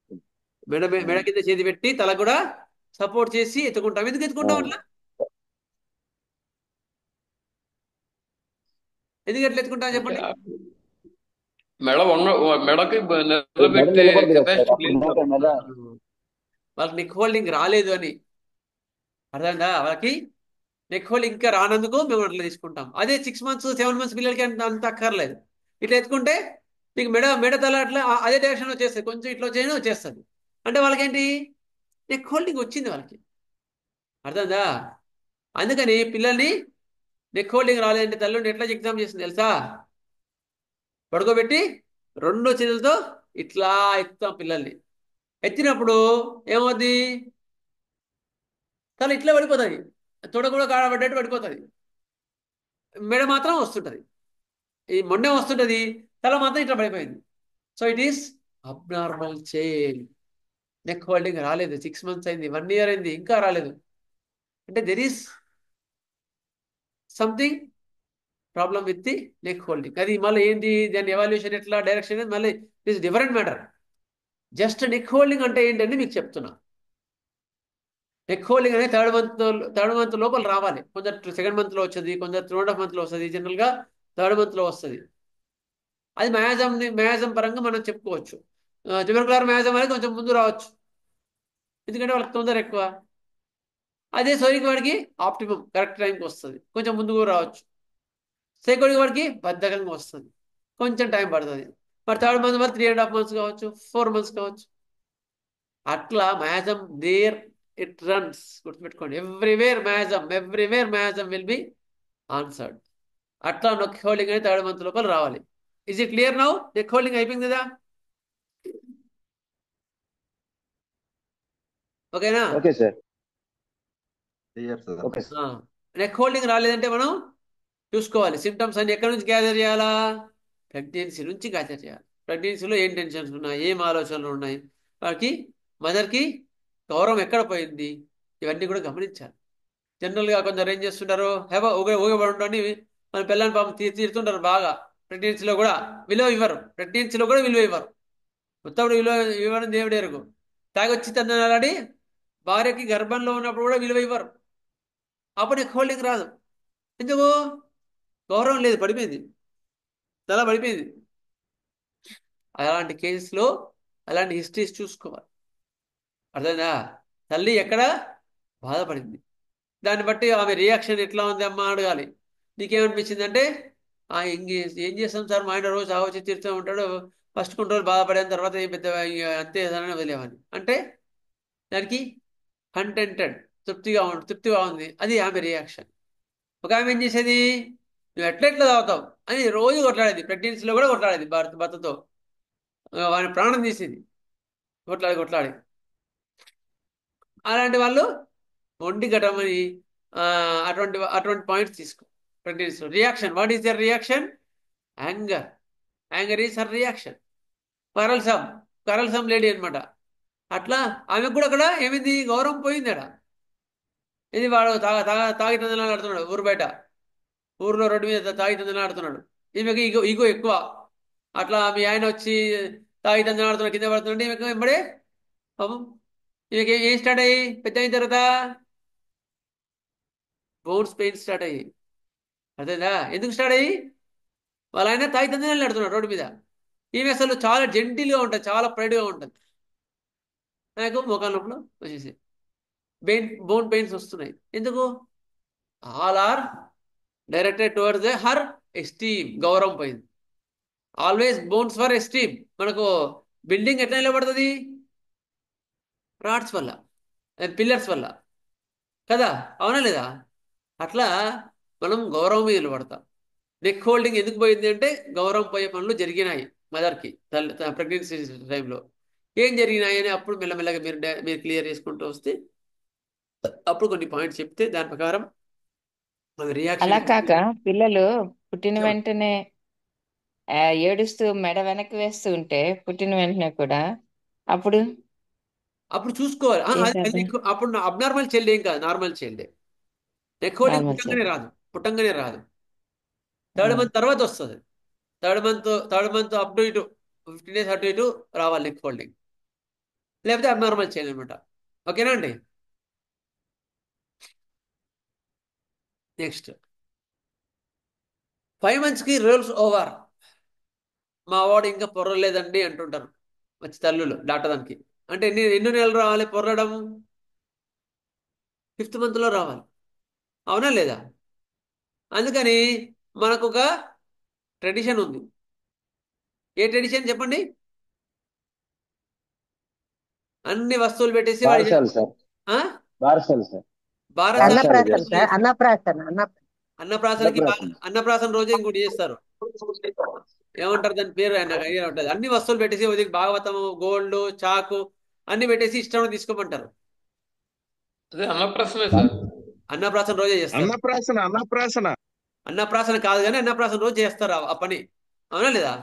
మెడ కింద చేతి పెట్టి తల కూడా సపోర్ట్ చేసి ఎత్తుకుంటాం. ఎందుకు ఎత్తుకుంటాం అట్లా? ఎందుకు ఎట్లా ఎత్తుకుంటాం చెప్పండి? మెడ మెడకి మెడ నిలబెట్టే నిలబడదు కదా సార్, కెపాసిటీ అప్పుడు లేదు దాకా మెడ వాళ్ళకి నెక్ హోల్డింగ్ రాలేదు అని అర్థమైందా? వాళ్ళకి నెక్ హోల్డింగ్ ఇంకా రానందుకు మేము అట్లా తీసుకుంటాం. అదే 6 months 7 months పిల్లలకి అంత అక్కర్లేదు. ఇట్లా ఎత్తుకుంటే మీకు మెడ తల అట్లా అదే డైరెక్షన్ వచ్చేస్తుంది, కొంచెం ఇట్లా వచ్చేది వచ్చేస్తుంది. అంటే వాళ్ళకేంటి నెక్ హోల్డింగ్ వచ్చింది వాళ్ళకి, అర్థమైందా? అందుకని పిల్లల్ని నెక్ హోల్డింగ్ రాలేదంటే తల్లుని ఎట్లా ఎగ్జామ్ చేసింది తెలుసా? పడుకోబెట్టి 2 చేతులతో ఇట్లా ఎత్తుతాం పిల్లల్ని. ఎత్తినప్పుడు ఏమవుద్ది? తల ఇట్లా పడిపోతుంది, తొడ కూడా కాడబడ్డట్టు పడిపోతుంది, మెడ మాత్రం వస్తుంటుంది, ఈ మొండె వస్తుంటుంది, తల మాత్రం ఇట్లా పడిపోయింది. So it is abnormal child. Neck holding రాలేదు, 6 months అయింది, 1 year అయింది, ఇంకా రాలేదు. అంటే there is something problem with the neck holding. అది మళ్ళీ ఏంటి, దాని ఎవాల్యుయేషన్ ఎట్లా, డైరెక్షన్ మళ్ళీ it is different matter. Just neck holding అంటే ఏంటని మీకు చెప్తున్నా. నెక్ హోల్డింగ్ అనేది థర్డ్ మంత్ లోపల రావాలి. కొందరు 2nd month లో వస్తుంది, కొందరు 2.5 months లో వస్తుంది, జనరల్గా 3rd month లో వస్తుంది. అది మ్యాజం పరంగా మనం చెప్పుకోవచ్చు. ట్యూబర్కులర్ మ్యాజం అనేది కొంచెం ముందు రావచ్చు, ఎందుకంటే వాళ్ళకి తొందర ఎక్కువ. అదే సోరిక్ వాడికి ఆప్టిమం కరెక్ట్ టైంకి వస్తుంది, కొంచెం ముందుకు రావచ్చు. సైకోడిక్ వాడికి బద్ధకంగా వస్తుంది, కొంచెం టైం పడుతుంది. మరి 3rd month మరి 3.5 months కావచ్చు, 4 months కావచ్చు. అట్లా మ్యాజం దేర్ ఇట్ రన్స్. గుర్తుపెట్టుకోండి, ఎవ్రీవేర్ మ్యాజం విల్ బి ఆన్సర్డ్. అట్లా నెక్ హోల్డింగ్ అనేది 3rd month లోపల రావాలి. Is it clear now? Neck holding అయిపోయింది కదా, ఓకేనా? Okay sir. Clear sir. Okay sir. Neck holding రాలేదంటే మనం చూసుకోవాలి. సిమ్టమ్స్ అన్ని ఎక్కడి నుంచి గ్యాదర్ చేయాలా? ప్రెగ్నెన్సీ నుంచి గ్యాదర్ చేయాలి. ప్రెగ్నెన్సీలో ఏం టెన్షన్స్ ఉన్నాయి, ఏం ఆలోచనలు ఉన్నాయి, వాడికి మదర్కి గౌరవం ఎక్కడ పోయింది, ఇవన్నీ కూడా గమనించాలి. జనరల్గా కొందరు ఏం చేస్తుంటారు, ఊగబడి మన పిల్లని పాపం తీరుతుంటారు బాగా. ప్రెగ్నెన్సీలో కూడా విలువ ఇవ్వరు, మొత్తం విలువ ఇవ్వడం దేవుడు ఎరుగు. తాగొచ్చి తందనాలని భార్యకి గర్భంలో ఉన్నప్పుడు కూడా విలువ ఇవ్వరు. అప్పుడు నెక్ హోల్డింగ్ రాదు. ఎందుకు? గౌరవం లేదు, పడిపోయింది, తల పడిపోయింది. అలాంటి కేసులో అలాంటి హిస్టరీస్ చూసుకోవాలి. అర్థమైందా? తల్లి ఎక్కడ బాధపడింది, దాన్ని బట్టి ఆమె రియాక్షన్ ఎట్లా ఉంది అమ్మ అడగాలి. నీకేమనిపించింది అంటే, ఏం చేస్తాం సార్, మా ఆయన రోజు ఆవచ్చి తీరుతూ ఉంటాడు, ఫస్ట్ కొన్ని రోజులు బాధపడిన తర్వాత ఏం పెద్ద అంతే ఏదైనా వదిలేమని అంటే, దానికి కంటెంటెడ్ తృప్తిగా ఉంది, అది ఆమె రియాక్షన్. ఒక ఆమె ఏం చేసేది, నువ్వు ఎట్లా తాగుతావు అని రోజు కొట్లాడేది, ప్రెగ్నెన్సీలో కూడా కొట్లాడేది భర్తతో, వాని ప్రాణం తీసేది కొట్లాడి. అలాంటి వాళ్ళు ఒంటి గటమని అటువంటి పాయింట్స్ తీసుకో. ప్రెగ్నెన్సీలో reaction, what is their reaction? Anger is her reaction. Quarrelsome lady అనమాట. అట్లా ఆమెకు కూడా అక్కడ ఏమైంది, గౌరవం పోయింది. అక్కడ ఇది వాడు తాగి తందనాలు ఆడుతున్నాడు ఊరు బయట, ఊర్లో రోడ్డు మీద తాగి తందనాలు ఆడుతున్నాడు, ఈమెకి ఈగో ఎక్కువ. అట్లా మీ ఆయన వచ్చి తాగి తందనాలు ఆడుతున్నాడు, కింద పడుతున్నాడు, ఈమెకి వెంబడే పాపం ఈమెకి ఏం స్టార్ట్ అయ్యి, పెద్ద అయిన తర్వాత బోన్స్ పెయిన్ స్టార్ట్ అయ్యి. అర్థమైందా? ఎందుకు స్టార్ట్ అయ్యి? వాళ్ళ ఆయన తాగి తందనాలు ఆడుతున్నాడు రోడ్డు మీద, ఈమె అసలు చాలా జెంటిల్గా ఉంటుంది, చాలా ప్రైడ్గా ఉంటుంది. నాకు మోకాళ్ళ నొప్పులు వచ్చేసి బోన్ పెయిన్స్ వస్తున్నాయి. ఎందుకు? All are directed towards her esteem, గౌరవం పోయింది. Always bones for esteem. మనకు బిల్డింగ్ ఎట్లా నిలబడుతుంది? రాడ్స్ వల్ల, పిల్లర్స్ వల్ల కదా, అవునా లేదా? అట్లా మనం గౌరవం మీద నిలబడతాం. నెక్ హోల్డింగ్ ఎందుకు పోయింది అంటే, గౌరవం పోయే పనులు జరిగినాయి మదర్కి ప్రెగ్నెన్సీ టైంలో. ఏం జరిగినాయని అప్పుడు మెల్లమెల్లగా మీరు క్లియర్ చేసుకుంటూ వస్తే అప్పుడు కొన్ని పాయింట్స్ చెప్తే దాని ప్రకారం అవి రియాక్షన్ అలా కాక పిల్లలు పుట్టిన వెంటనే ఏడుస్తూ మెడ వెనక్కి వేస్తూ ఉంటే పుట్టిన వెంటనే కూడా అప్పుడు అప్పుడు చూసుకోవాలి. ఏం అది చేద్దాం? అప్పుడు అబ్నార్మల్ చైల్డ్ ఏం కాదు, నార్మల్ చైల్డే. నెక్ హోల్డింగ్ నార్మల్ పుట్టంగానే చైల్డ్. రాదు, పుట్టంగానే రాదు. థర్డ్ మంత్ తర్వాత వస్తుంది. థర్డ్ మంత్ అప్ టు ఇటు 15 days అటు ఇటు రావాలి నెక్ హోల్డింగ్, లేకపోతే అబ్నార్మల్ చైల్డ్ అనమాట. ఓకేనా అండి? నెక్స్ట్ 5 monthsకి రూల్స్ ఓవర్. మా వాడు ఇంకా పొర్రలేదండి అంటుంటారు వచ్చి తల్లులు డాక్టర్ దానికి. అంటే ఎన్ని నెలలు రావాలి పొర్రడం? 5th monthలో రావాలి, అవునా లేదా? అందుకని మనకు ఒక ట్రెడిషన్ ఉంది. ఏ ట్రెడిషన్ చెప్పండి? అన్ని వస్తువులు పెట్టేసి వాడి బారసాలు సార్, ఆ? బారసాలు సార్, బారసాల బారసాలు అన్నప్రాసన చేస్తారు. సార్, అన్నప్రాసన అన్నప్రాసనకి అన్నప్రాసన. అన్నప్రాసన రోజే ఇంకోటి చేస్తారు. ఏమంటారు దాని పేరు? నాకు ఐడియా ఉంటుంది. అన్ని వస్తువులు పెట్టేసి ఉదయం భాగవతం, గోల్డ్, చాకు అన్ని పెట్టేసి ఇష్టం తీసుకోమంటారు. అదే అన్నప్రాసనే సార్. అన్నప్రాసన రోజే చేస్తారు. అన్నప్రాసన అన్నప్రాసన అన్నప్రాసన కాదు కానీ అన్నప్రాసన రోజు చేస్తారు ఆ పని, అవునా లేదా?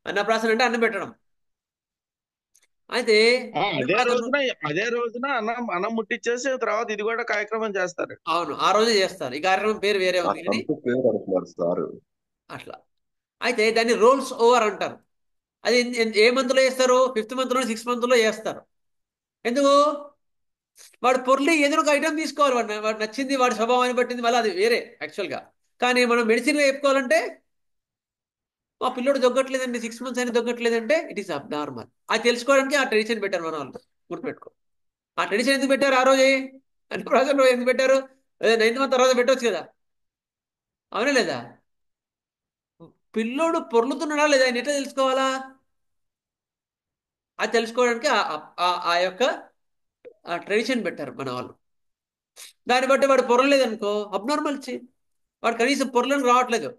అన్నప్రాసన అంటే అన్నం పెట్టడం. అయితే అదే అన్నప్రాసన రోజున అదే రోజున అన్నం అన్నం ముట్టించేసి తర్వాత ఇది కూడా కార్యక్రమం చేస్తారు. అవును, ఆ రోజే చేస్తారు. ఈ కార్యక్రమం పేరు వేరే ఆ ఉంది కానీ సంత పేరు అనుకున్నారు సార్. అట్లా. అయితే దాన్ని రోల్స్ ఓవర్ అంటారు. అది ఏ మంత్లో చేస్తారు? 5th monthలో 6th monthలో చేస్తారు. ఎందుకు? వాడు పొర్లి ఏదో ఒక ఐటమ్ తీసుకోవాలి, వాడు నచ్చింది, వాడి స్వభావాన్ని పట్టింది, మళ్ళీ అది వేరే యాక్చువల్గా. కానీ మనం మెడిసిన్గా చెప్పుకోవాలంటే మా పిల్లోడు దొగ్గట్లేదండి, 6 months అయినా దొగ్గట్లేదంటే ఇట్ ఈస్ అబ్నార్మల్. అది తెలుసుకోవడానికి ఆ ట్రెడిషన్ పెట్టారు మన వాళ్ళు, గుర్తుపెట్టుకో. ఆ ట్రెడిషన్ ఎందుకు పెట్టారు ఆ రోజే? అన్నప్రాసన రోజు ఎందుకు పెట్టారు? అదే 9th month తర్వాత పెట్టవచ్చు కదా, అవునా లేదా? పిల్లోడు పొర్లుతున్నాడా లేదా ఆయన ఎట్లా తెలుసుకోవాలా? అది తెలుసుకోవడానికి ఆ యొక్క ట్రెడిషన్ పెట్టారు మన వాళ్ళు. దాన్ని బట్టి వాడు పొరలేదనుకో అబ్నార్మల్ వాడు కనీసం పొరలను రావట్లేదు.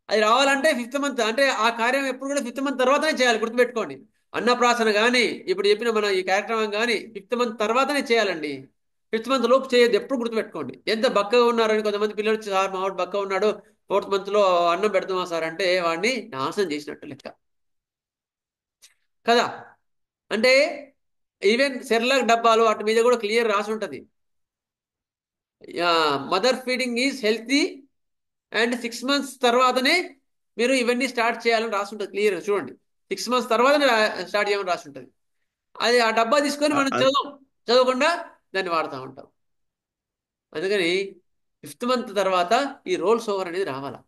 అది రావాలంటే 5th month, అంటే ఆ కార్యం ఎప్పుడు కూడా 5th month తర్వాతనే చేయాలి, గుర్తుపెట్టుకోండి. అన్నప్రాసన కానీ ఇప్పుడు చెప్పిన మన ఈ కార్యక్రమం కానీ 5th month తర్వాతనే చేయాలండి. 5th month లోపు చేయొద్దు, ఎప్పుడు గుర్తుపెట్టుకోండి. ఎంత బక్కగా ఉన్నారని కొంతమంది పిల్లలు వచ్చి, సార్ మా వాడు బక్కగా ఉన్నాడు, 4th monthలో అన్నం పెడతామా సార్ అంటే వాడిని నాశనం చేసినట్టు లెక్క కదా. అంటే ఈవెన్ సెర్లాక్ డబ్బాలు వాటి మీద కూడా క్లియర్ రాసి ఉంటుంది, mother feeding is healthy and 6 months తర్వాతనే మీరు ఇవన్నీ స్టార్ట్ చేయాలని రాసి ఉంటుంది క్లియర్. చూడండి, 6 months తర్వాతనే స్టార్ట్ చేయమని రాసి ఉంటుంది. అది ఆ డబ్బా తీసుకొని మనం చదవకుండా దాన్ని వాడుతూ ఉంటాం. అందుకని 5th month తర్వాత ఈ రోల్స్ ఓవర్ అనేది రావాలా.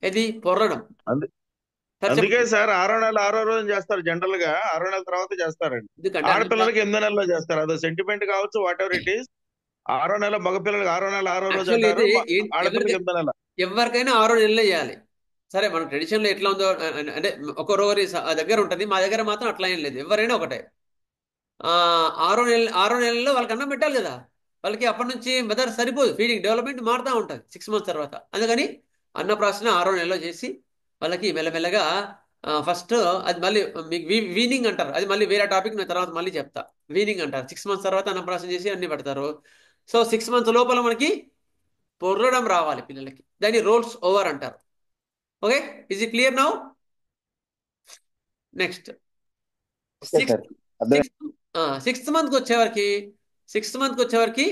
ఇది పొర్రడం. అందుకే సార్ 6వ నెల 6వ రోజు చేస్తారు, జనరల్ గా 6వ నెల తర్వాత చేస్తారండి. ఎందుకంటే ఆడపిల్లలకి 8వ నెలలో చేస్తారు, అదో సెంటిమెంట్ కావచ్చు, వాట్ ఎవర్ ఇట్ ఈస్. 6వ నెల మగపిల్లలకి 6వ నెల 6వ రోజు యాక్చువల్ అంటారు, అయితే ఆడపిల్లలకి 8వ నెల. ఎవరికైనా 6 నెలలు చేయాలి. సరే, మన ట్రెడిషన్లో ఎట్లా ఉందో అంటే ఒక్కొక్కరి దగ్గర ఉంటుంది, మా దగ్గర మాత్రం అట్లా ఏం లేదు, ఎవరైనా ఒకటే. 6వ నెలలో వాళ్ళకి అన్నం పెట్టాలి కదా. వాళ్ళకి అప్పటి నుంచి మెదర్ సరిపోదు, ఫీడింగ్ డెవలప్మెంట్ మారుతూ ఉంటుంది 6 months తర్వాత. అందుకని అన్నప్రాసన 6వ నెలలో చేసి వాళ్ళకి మెల్లమెల్లగా ఫస్ట్ అది మళ్ళీ మీకు వీనింగ్ అంటారు, అది మళ్ళీ వేరే టాపిక్ నేను తర్వాత మళ్ళీ చెప్తా. వీనింగ్ అంటారు. 6 months తర్వాత అన్నప్రాసన చేసి అన్ని పెడతారు. సో 6 months లోపల మనకి పొర్లడం రావాలి పిల్లలకి, దాన్ని రోల్స్ ఓవర్ అంటారు. Okay, is it clear now? Next okay sir, అర్థం. సిక్స్త్ మంత్కి వచ్చేవరకు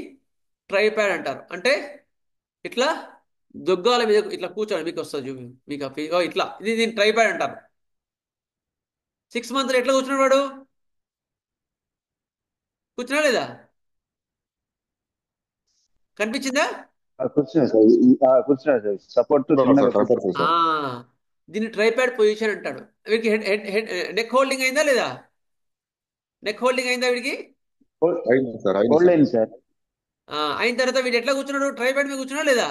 ట్రైపాడ్ అంటారు. అంటే ఇట్లా దుగ్గాల మీద ఇట్లా కూర్చోండి, మీకు వస్తుంది చూపి, మీకు ఇట్లా దీన్ని ట్రైపాడ్ అంటారు. 6 months ఎట్లా కూర్చున్నాడు వాడు? కూర్చున్నా లేదా? కనిపించిందా? కూర్చున్నాడు సార్, కూర్చున్నాడు సార్, సపోర్ట్ చిన్నగా కూర్చున్నాడు. దీన్ని ట్రైపాడ్ పొజిషన్ అంటాడు. వీడికి నెక్ హోల్డింగ్ అయిందా లేదా? నెక్ హోల్డింగ్ అయిందా వీడికి? అయింది సార్, అయింది హోల్డ్ సార్. అయింది సార్. అయిన తర్వాత వీడు ఎట్లా కూర్చున్నాడు? ట్రైపాడ్ మీద కూర్చున్నా లేదా?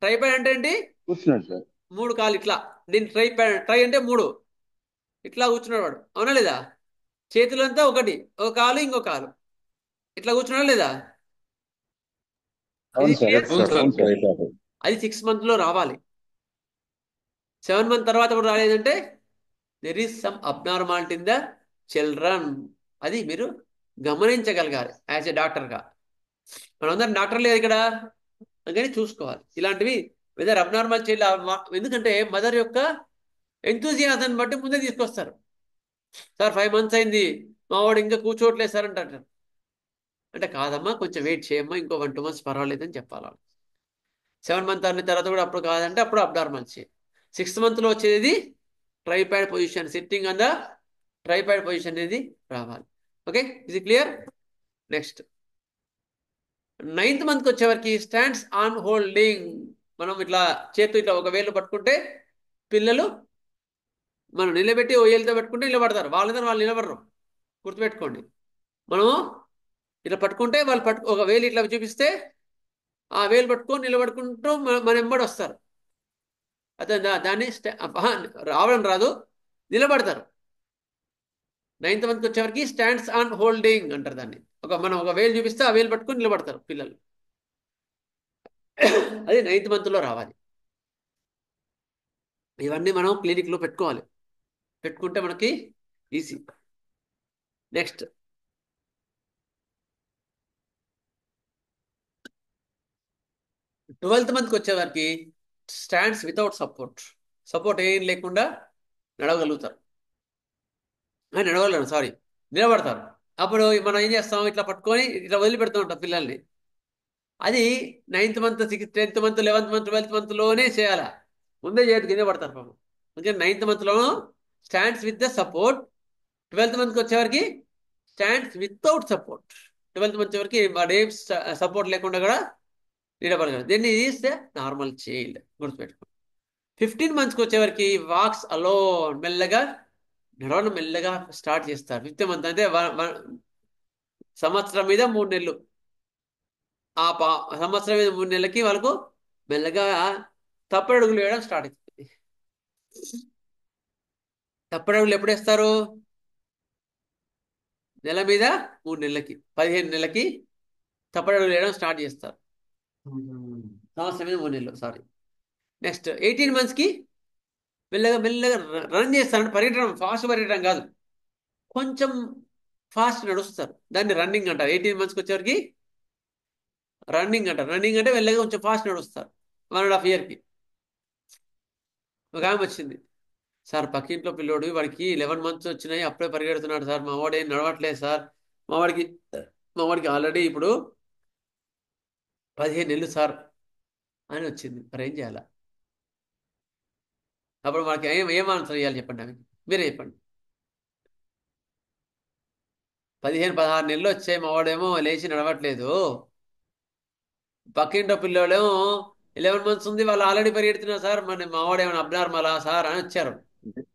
ట్రైపాడ్ అంటే ఏంటి? కూర్చున్నాడు సార్. 3 కాళ్ళు ఇట్లా, దీన్ని ట్రైపాడ్. ట్రై అంటే 3, ఇట్లా కూర్చున్నాడు వాడు, అవునా లేదా? చేతులంతా ఒకటి, ఒక కాలు ఇంకో కాలు, ఇట్లా కూర్చున్నాడా లేదా? అవును ఇది సార్, clear? అవును సార్. అది 6 months లో రావాలి. 7 month తర్వాత కూడా రాలేదంటే there is some abnormality in the children. అది మీరు గమనించగలగాలి యాజ్ ఎ డాక్టర్గా. మనందరం డాక్టర్ లేదు ఇక్కడ, అందుకని చూసుకోవాలి ఇలాంటివి. వెదర్ అబ్నార్మల్ చైల్డ్, ఎందుకంటే మదర్ యొక్క ఎంతూజియాజం బట్టి ముందే తీసుకొస్తారు. సార్ 5 months అయింది, మా వాడు ఇంకా కూర్చోవట్లేదు సార్ అంటారు. అంటే కాదమ్మా, కొంచెం వెయిట్ చేయమ్మా, ఇంకో 1-2 months పర్వాలేదని చెప్పాలి. 7 month అన్న తర్వాత కూడా అప్పుడు కాదంటే అప్పుడు అబ్నార్మల్ చైల్డ్. 6th monthలో వచ్చేది tripod position, sitting on the tripod position అనేది రావాలి. ఓకే, ఇది క్లియర్. నెక్స్ట్ 9th monthకి వచ్చేవరకు స్టాండ్స్ ఆన్ హోల్డింగ్. మనం ఇట్లా చేతు ఇట్లా ఒక వేలు పట్టుకుంటే పిల్లలు మనం నిలబెట్టి ఓ ఏళ్ళతో పెట్టుకుంటే నిలబడతారు, వాళ్ళతో వాళ్ళు నిలబడరు, గుర్తుపెట్టుకోండి. మనము ఇట్లా పట్టుకుంటే వాళ్ళు ఒక వేలు ఇట్లా చూపిస్తే ఆ వేలు పట్టుకొని నిలబడుకుంటూ మన వెంబడి వస్తారు. అదే దాన్ని రావడం రాదు, నిలబడతారు. 9th monthకి వచ్చేవరకు స్టాండ్స్ ఆన్ హోల్డింగ్ అంటారు దాన్ని. మనం ఒక వేలు చూపిస్తే ఆ వేలు పట్టుకొని నిలబడతారు పిల్లలు. అది 9th monthలో రావాలి. ఇవన్నీ మనం క్లినిక్లో పెట్టుకోవాలి, పెట్టుకుంటే మనకి ఈజీ. నెక్స్ట్ 12th monthకి వచ్చేవారికి స్టాండ్స్ వితౌట్ సపోర్ట్. సపోర్ట్ ఏం లేకుండా నడవగలుగుతారు, నడవగలరు, సారీ, నిలబడతారు. అప్పుడు మనం ఏం చేస్తాం, ఇట్లా పట్టుకొని ఇట్లా వదిలిపెడుతూ ఉంటాం పిల్లల్ని. అది 9th month, 10th month, 11th month, 12th monthలోనే చేయాలా, ముందే చేయదు, కింద పడతారు పాపం. అందుకే 9th monthలోనూ stands with the support. 12th monthకి వచ్చేవారికి stands without support. 12th month వరకు వాడేం సపోర్ట్ లేకుండా కూడా నిలబడగలరు. దీన్ని ఈజ్ ద నార్మల్ చైల్డ్, గుర్తుపెట్టుకోండి. 15 monthsకి వచ్చేవరకు వాక్స్ అలోన్, మెల్లగా నడవడం మెల్లగా స్టార్ట్ చేస్తారు. 5th month అంటే సంవత్సరం మీద 3 నెలలు. ఆ సంవత్సరం మీద 3 నెలలకి వాళ్ళకు మెల్లగా తప్పడుగులు వేయడం స్టార్ట్ అవుతుంది. తప్పడుగులు ఎప్పుడు వేస్తారు, నెల మీద 3 నెలలకి, 15 నెలలకి తప్పడుగులు వేయడం స్టార్ట్ చేస్తారు. సంవత్సరం మీద 3 నెలలు, సారీ. నెక్స్ట్ 18 monthsకి మెల్లగా మెల్లగా రన్ చేస్తారు. పరిగెట్టడం, ఫాస్ట్ పరిగెట్టడం కాదు, కొంచెం ఫాస్ట్ నడుస్తారు. దాన్ని రన్నింగ్ అంటారు. 18 monthsకి వచ్చేవరకు రన్నింగ్ అంటారు. రన్నింగ్ అంటే మెల్లగా కొంచెం ఫాస్ట్ నడుస్తారు. 1.5 yearకి. ఒక ఆమె వచ్చింది, సార్ పక్కింట్లో పిల్లోడు, వాడికి 11 months వచ్చినాయి, అప్పుడే పరిగెడుతున్నాడు సార్, మా వాడు ఏం నడవట్లేదు సార్, మా వాడికి ఆల్రెడీ ఇప్పుడు 15 నెలలు సార్ అని వచ్చింది. మరి ఏం చేయాలా? అప్పుడు మనకి ఏం ఆన్సర్ ఇవ్వాలి చెప్పండి, ఆమెకి మీరే చెప్పండి. 15-16 నెలలు వచ్చాయి, మా వాడేమో లేచి నడవట్లేదు, పక్కింటో పిల్లోడేమో 11 months ఉంది, వాళ్ళు ఆల్రెడీ పరిగెడుతున్నారు సార్, మా వాడు ఏమైనా అబ్నార్మలా సార్ అని వచ్చారు.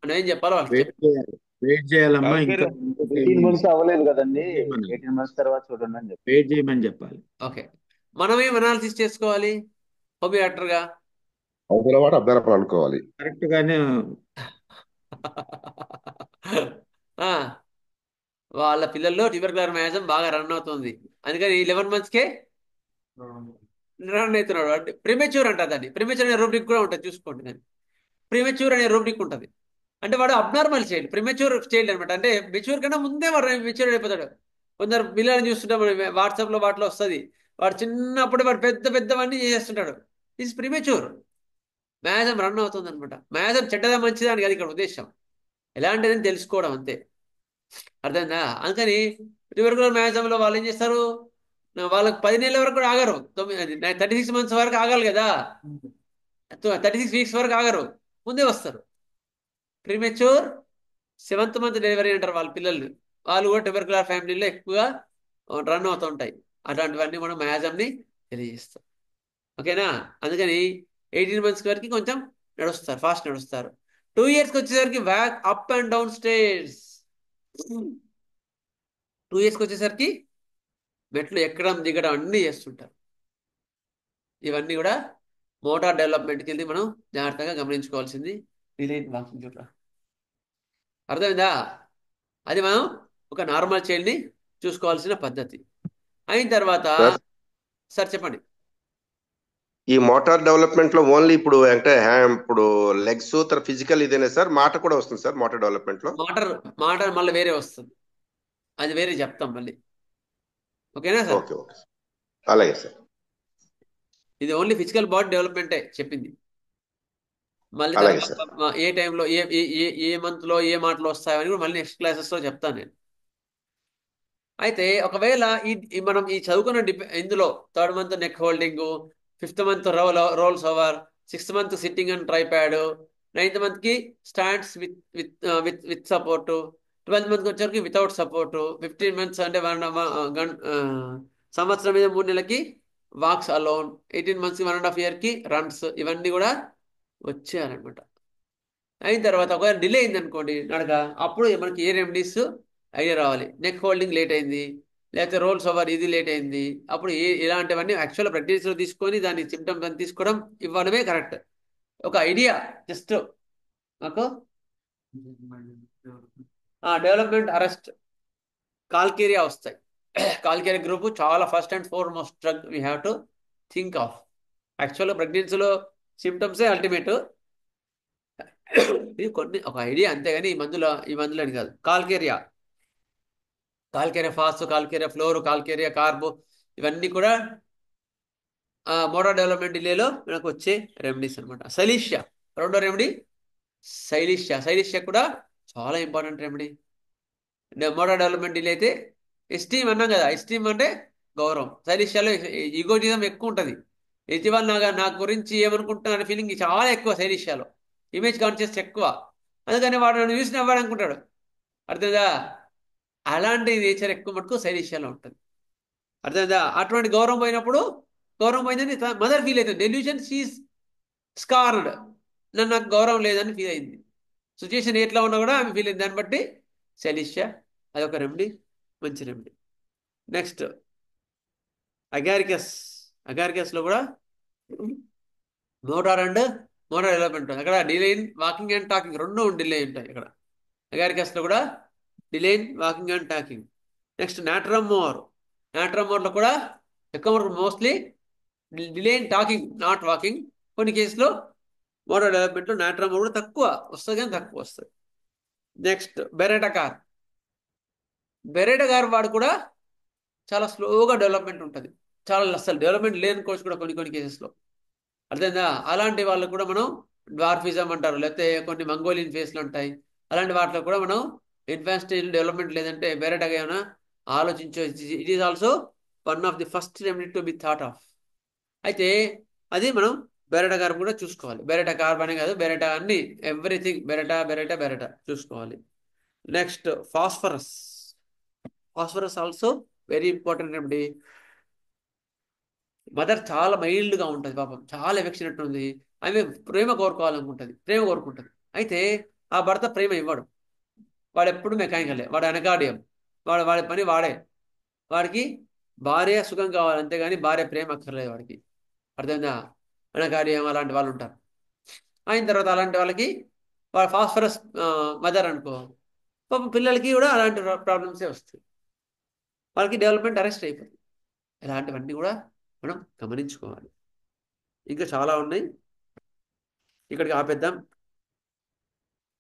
మనం ఏం చెప్పాలో వాళ్ళకి వెయిట్ చేయాలి, వెయిట్ చేయాలమ్మా, ఇంకా 18 months అవ్వలేదు కదండి, 18 months తర్వాత చూడండి అని చెప్పి వెయిట్ చేయమని చెప్పాలి. ఓకే, మనం ఏం అనాలిసిస్ చేసుకోవాలి హోమియో డాక్టర్గా? అవతల వాడు అబ్జర్వర్ అనుకోవాలి. కరెక్ట్ గానే వాళ్ళ పిల్లల్లో ట్యూబర్కులర్ మ్యాజం బాగా రన్ అవుతుంది, అందుకని 11 monthsకే రన్ అవుతున్నాడు. అంటే ప్రిమెచ్యూర్ అంటారు దాన్ని. ప్రిమెచ్యూర్ అనే రూబ్రిక్ కూడా ఉంటుంది, చూసుకోండి. దాన్ని ప్రిమెచ్యూర్ అనే రూబ్రిక్ ఉంటుంది. అంటే వాడు అబ్నార్మల్ చైల్డ్, ప్రిమెచ్యూర్ చైల్డ్ అనమాట. అంటే మెచ్యూర్ కన్నా ముందే వాడు మెచ్యూర్ అయిపోతాడు. కొందరు పిల్లల్ని చూస్తుంటాం మనం, వాట్సాప్లో వాటిలో వస్తుంది, వాడు చిన్నప్పుడు వాడు పెద్ద పెద్దవన్నీ చేస్తుంటాడు. ఇది ప్రిమెచ్యూర్. మ్యాజం రన్ అవుతుంది అనమాట. మ్యాజం చెడ్డదా మంచిదా అని కాదు ఇక్కడ ఉద్దేశం, ఎలాంటిదని తెలుసుకోవడం అంతే, అర్థమైందా? అందుకని ట్యూబర్కులర్ మ్యాజంలో వాళ్ళు ఏం చేస్తారు, వాళ్ళకి 10 నెలల వరకు కూడా ఆగరు, 36 months వరకు ఆగాలి కదా, 36 weeks వరకు ఆగరు, ముందే వస్తారు. ప్రీమెచ్యూర్ 7th month డెలివరీ అంటారు వాళ్ళ పిల్లల్ని. వాళ్ళు కూడా ట్యూబర్కులర్ ఫ్యామిలీలో ఎక్కువగా రన్ అవుతుంటాయి. అట్లాంటివన్నీ మనం మ్యాజంని తెలియజేస్తాం. ఓకేనా? అందుకని 18 months వరకు కొంచెం నడుస్తారు, ఫాస్ట్ నడుస్తారు. 2 yearsకి వచ్చేసరికి wack up and down stairs. 2 yearsకి వచ్చేసరికి మెట్లు ఎక్కడం దిగడం అన్నీ చేస్తుంటారు. ఇవన్నీ కూడా మోటార్ డెవలప్మెంట్కి వెళ్ళి మనం జాగ్రత్తగా గమనించుకోవాల్సింది. డిలైన్ వాకింగ్ చూడరా, అర్థమైందా? అది మనం ఒక నార్మల్ చైల్డ్ని చూసుకోవాల్సిన పద్ధతి. అయిన తర్వాత సార్ సార్ చెప్పండి. ఈ మోటార్ డెవలప్మెంట్ లో ఓన్లీ ఇప్పుడు అంటే ఇప్పుడు లెగ్స్ ఫిజికల్ ఇదేనా సార్? మాట కూడా వస్తుంది సార్ మోటార్ డెవలప్మెంట్ లో? మాట మళ్ళీ వేరే వస్తుంది, అది వేరే చెప్తాం మళ్ళీ. ఓకేనా సార్? ఓకే ఓకే అలాగే సార్. ఇది ఓన్లీ ఫిజికల్ బాడీ డెవలప్మెంటే చెప్పింది. మళ్ళీ అలాగే తర్వాత సార్. ఏ టైంలో ఏ మంత్ లో ఏ మాటలు వస్తాయని కూడా మళ్ళీ నెక్స్ట్ క్లాసెస్ లో చెప్తాను నేను. అయితే ఒకవేళ మనం ఈ చదువుకున్న ఇందులో third month neck holding, fifth month rolls over, sixth month sitting and tripod, ninth month కి stands with with with with support, 12th month వచ్చరికి వితౌట్ సపోర్ట్, 15 మంత్స్ అంటే సంవత్సరం మీద 3 నెలలకి వాక్స్ అలోన్, 18 మంత్స్ 1.5 year కి రన్స్, ఇవన్నీ కూడా వచ్చారనమాట. అయిన తర్వాత ఒకవేళ డిలే అయింది అనుకోండి నడక, అప్పుడు మనకి ఏ రెమెడీస్ ఐడియా రావాలి. నెక్ హోల్డింగ్ లేట్ అయింది, లేకపోతే రోల్స్ ఓవర్ ఇది లేట్ అయింది, అప్పుడు ఇలాంటివన్నీ యాక్చువల్ ప్రెగ్నెన్సీలో తీసుకొని దాని సిమ్టమ్స్ అని తీసుకోవడం ఇవ్వడమే కరెక్ట్. ఒక ఐడియా జస్ట్ నాకు డెవలప్మెంట్ అరెస్ట్ కాల్కేరియా వస్తాయి. కాల్కేరియా గ్రూప్ చాలా first and foremost drug we have to think of. యాక్చువల్గా ప్రెగ్నెన్సీలో సిమ్టమ్సే అల్టిమేట్. ఇది కొన్ని ఒక ఐడియా అంతేగాని ఈ మందులు అని కాదు. Calcarea phos, calcarea fluor, calcarea carbo, ఇవన్నీ కూడా మోటార్ డెవలప్మెంట్ డిలేలో మనకు వచ్చే రెమెడీస్ అనమాట. సైలీషియా రెండో రెమెడీ. సైలీషియా కూడా చాలా important remedy. Motor development delay అయితే ఎస్టీమ్ అన్నాం కదా, ఎస్టీమ్ అంటే గౌరవం. సైలీషియాలో ఈగోటిజం ఎక్కువ ఉంటుంది. ఎదుటి వాళ్ళు నా గురించి ఏమనుకుంటున్నారనే ఫీలింగ్ చాలా ఎక్కువ సైలీషియాలో. ఇమేజ్ కాన్షియస్ ఎక్కువ, అందుకని వాడు నన్ను చూసి నవ్వాలనుకుంటాడు. అర్థమైందా? అలాంటి నేచర్ ఎక్కువ మటుకు సైలీషియాలో ఉంటుంది. అర్థమైందా? అటువంటి గౌరవం పోయిందని మదర్ ఫీల్ అవుతుంది. డెల్యూషన్ షీఈస్ స్కార్డ్, నాకు గౌరవం లేదని ఫీల్ అయింది. సిచ్యుయేషన్ ఎట్లా ఉన్నా కూడా ఆమె ఫీల్ అయింది. దాన్ని బట్టి సైలీషియా అదొక రెమెడీ, మంచి రెమెడీ. నెక్స్ట్ అగారికస్లో కూడా మోటార్ డెవలప్మెంట్ ఉంటుంది. అక్కడ delay in walking and talking రెండు డిలే ఉంటాయి. అక్కడ అగారికస్లో కూడా delay in walking and talking. Next నాట్రమోర్లో కూడా ఎక్కువ mostly delay in talking not walking. కొన్ని కేసులో మోటార్ డెవలప్మెంట్లో నాట్రమోర్ కూడా తక్కువ వస్తుంది, కానీ తక్కువ వస్తుంది. నెక్స్ట్ బెరెటా కార్ వాడు కూడా చాలా స్లోగా డెవలప్మెంట్ ఉంటుంది. చాలా అసలు డెవలప్మెంట్ లేని కోర్స్ కూడా కొన్ని కేసెస్లో. అర్థమైందా? అలాంటి వాళ్ళకు కూడా మనం డ్వార్ఫిజం అంటారు, లేకపోతే కొన్ని మంగోలియన్ ఫేస్లు ఉంటాయి. అలాంటి వాటిలో కూడా మనం అడ్వాన్స్ స్టేజ్ డెవలప్మెంట్ లేదంటే బెరెటాగా ఏమైనా ఆలోచించవచ్చు. It is also one of the first remedy to be thought of. అయితే అది మనం బెరెటా గారు కూడా చూసుకోవాలి. బెరెటా కార్బనే కాదు, బెరెటా అన్ని ఎవ్రీథింగ్ బెరెటా చూసుకోవాలి. Next phosphorus also very important remedy. Mother చాలా మైల్డ్గా ఉంటుంది, పాపం చాలా ఎఫెక్షనెట్ ఉంది. ఆమె ప్రేమ కోరుకుంటుంది. అయితే ఆ భర్త ప్రేమ ఇవ్వడు. వాడు ఎప్పుడు మెకానికలే, వాడు అనగాడియం, వాడి పని వాడే. వాడికి భార్య సుఖం కావాలి అంతేగాని భార్య ప్రేమ అక్కర్లేదు వాడికి. అర్థమైందా? అనగాడియం అలాంటి వాళ్ళు ఉంటారు. అయిన తర్వాత అలాంటి వాళ్ళకి వాడు ఫాస్ఫరస్ మదర్ అనుకో, పాపం పిల్లలకి కూడా అలాంటి ప్రాబ్లమ్సే వస్తాయి. వాళ్ళకి డెవలప్మెంట్ అరెస్ట్ అయిపోతుంది. ఇలాంటివన్నీ కూడా మనం గమనించుకోవాలి. ఇంకా చాలా ఉన్నాయి, ఇక్కడికి ఆపేద్దాం.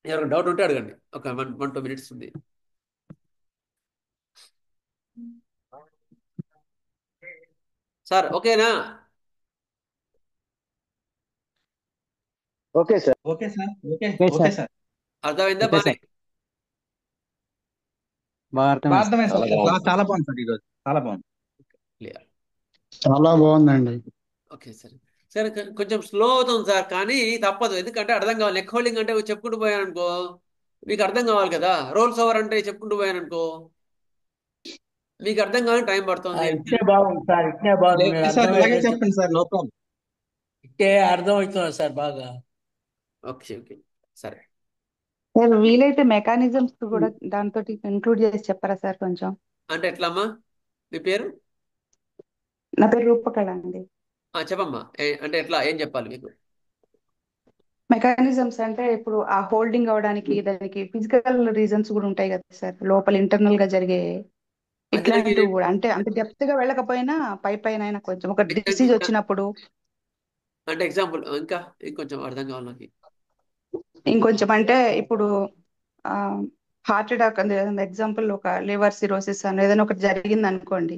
ఎవరికి డౌట్ ఉంటే అడగండి. ఒక 1-2 minutes ఉంది. సార్ ఓకేనా? Okay sir. Okay sir. Okay okay okay sir. Sir. అర్థమైందా? ఓకే బానే సార్. బాగా అర్థమైంది సార్. అర్థమైంది సార్. చాలా బాగుంది. చాలా బాగుంది సార్ ఈరోజు. చాలా బాగుంది. క్లియర్. చాలా బాగుందండి. Okay sir. సరే కొంచెం స్లో అవుతుంది సార్, కానీ తప్పదు. ఎందుకంటే అర్థం కావాలి. నెక్ హోల్డింగ్ అంటే చెప్పుకుంటూ పోయాను అనుకో మీకు అర్థం కావాలి కదా. రోల్స్ ఓవర్ అంటే చెప్పుకుంటూ పోయాను అనుకో మీకు అర్థం కావాలి, టైం పడుతుంది. ఇట్టే బాగుంది సార్. ఇట్టే బాగుంది. లేదు మీరు సార్, అలాగే అర్థమయ్యేటట్టు చెప్పండి సార్, నో ప్రాబ్లం. ఇట్టే అర్థమవుతున్నారు సార్ బాగా. ఓకే సరే. సార్ వీలైతే మెకానిజమ్స్ కూడా దాంతో ఇంక్లూడ్ చేసి చెప్పారా సార్ కొంచెం? అంటే ఎట్లమ్మా? మీ పేరు? నా పేరు రూపకళ అండి. చెప్పమ్మా. అంటే ఎట్లా, ఏం చెప్పాలి మీకు? మెకానిజమ్స్ అంటే ఇప్పుడు ఆ హోల్డింగ్ అవడానికి దానికి ఫిజికల్ రీజన్స్ కూడా ఉంటాయి కదా సార్, లోపల ఇంటర్నల్ గా జరిగే అందులో ఇట్లాంటివి కూడా. అంటే అంత డెప్త్ గా వెళ్ళకపోయినా పైన కొంచెం ఒక డిసీజ్ వచ్చినప్పుడు అంటే ఎగ్జాంపుల్ ఇంకా ఇంకొంచెం అర్థం కావాలి నాకు. ఇంకొంచెం అంటే ఇప్పుడు హార్ట్ అటాక్ ఎగ్జాంపుల్ ఒక లివర్ సిరోసిస్ అని ఏదైనా ఒకటి జరిగింది అనుకోండి,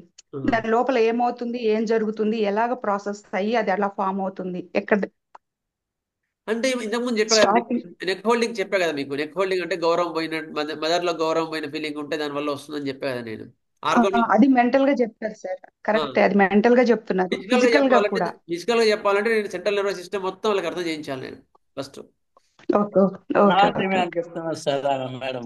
దాని లోపల ఏమవుతుంది, ఏం జరుగుతుంది, ఎలాగ ప్రాసెస్ అయ్యి అది ఎలా ఫామ్ అవుతుంది, ఎక్కడ అంటే ఇంతకుముందు చెప్పా కదా, స్టార్టింగ్. నెక్ హోల్డింగ్ చెప్పా కదా మీకు. నెక్ హోల్డింగ్ అంటే గౌరవం పోయిన మదర్ లో గౌరవం పోయిన ఫీలింగ్ ఉంటే దాని వల్ల వస్తుందని చెప్పా కదా నేను. ఆర్గన్ అది మెంటల్ గా చెప్పారు సార్, కరెక్ట్, అది మెంటల్ గా చెప్తున్నారు. ఫిజికల్ గా ఫిజికల్ గా చెప్పాలంటే కూడా. నేను సెంట్రల్ నర్వస్ సిస్టమ్ మొత్తం వాళ్ళకి అర్థం చేయించాలి నేను first. Okay okay anatomy okay. అని చెప్తున్నారు సార్ మేడం.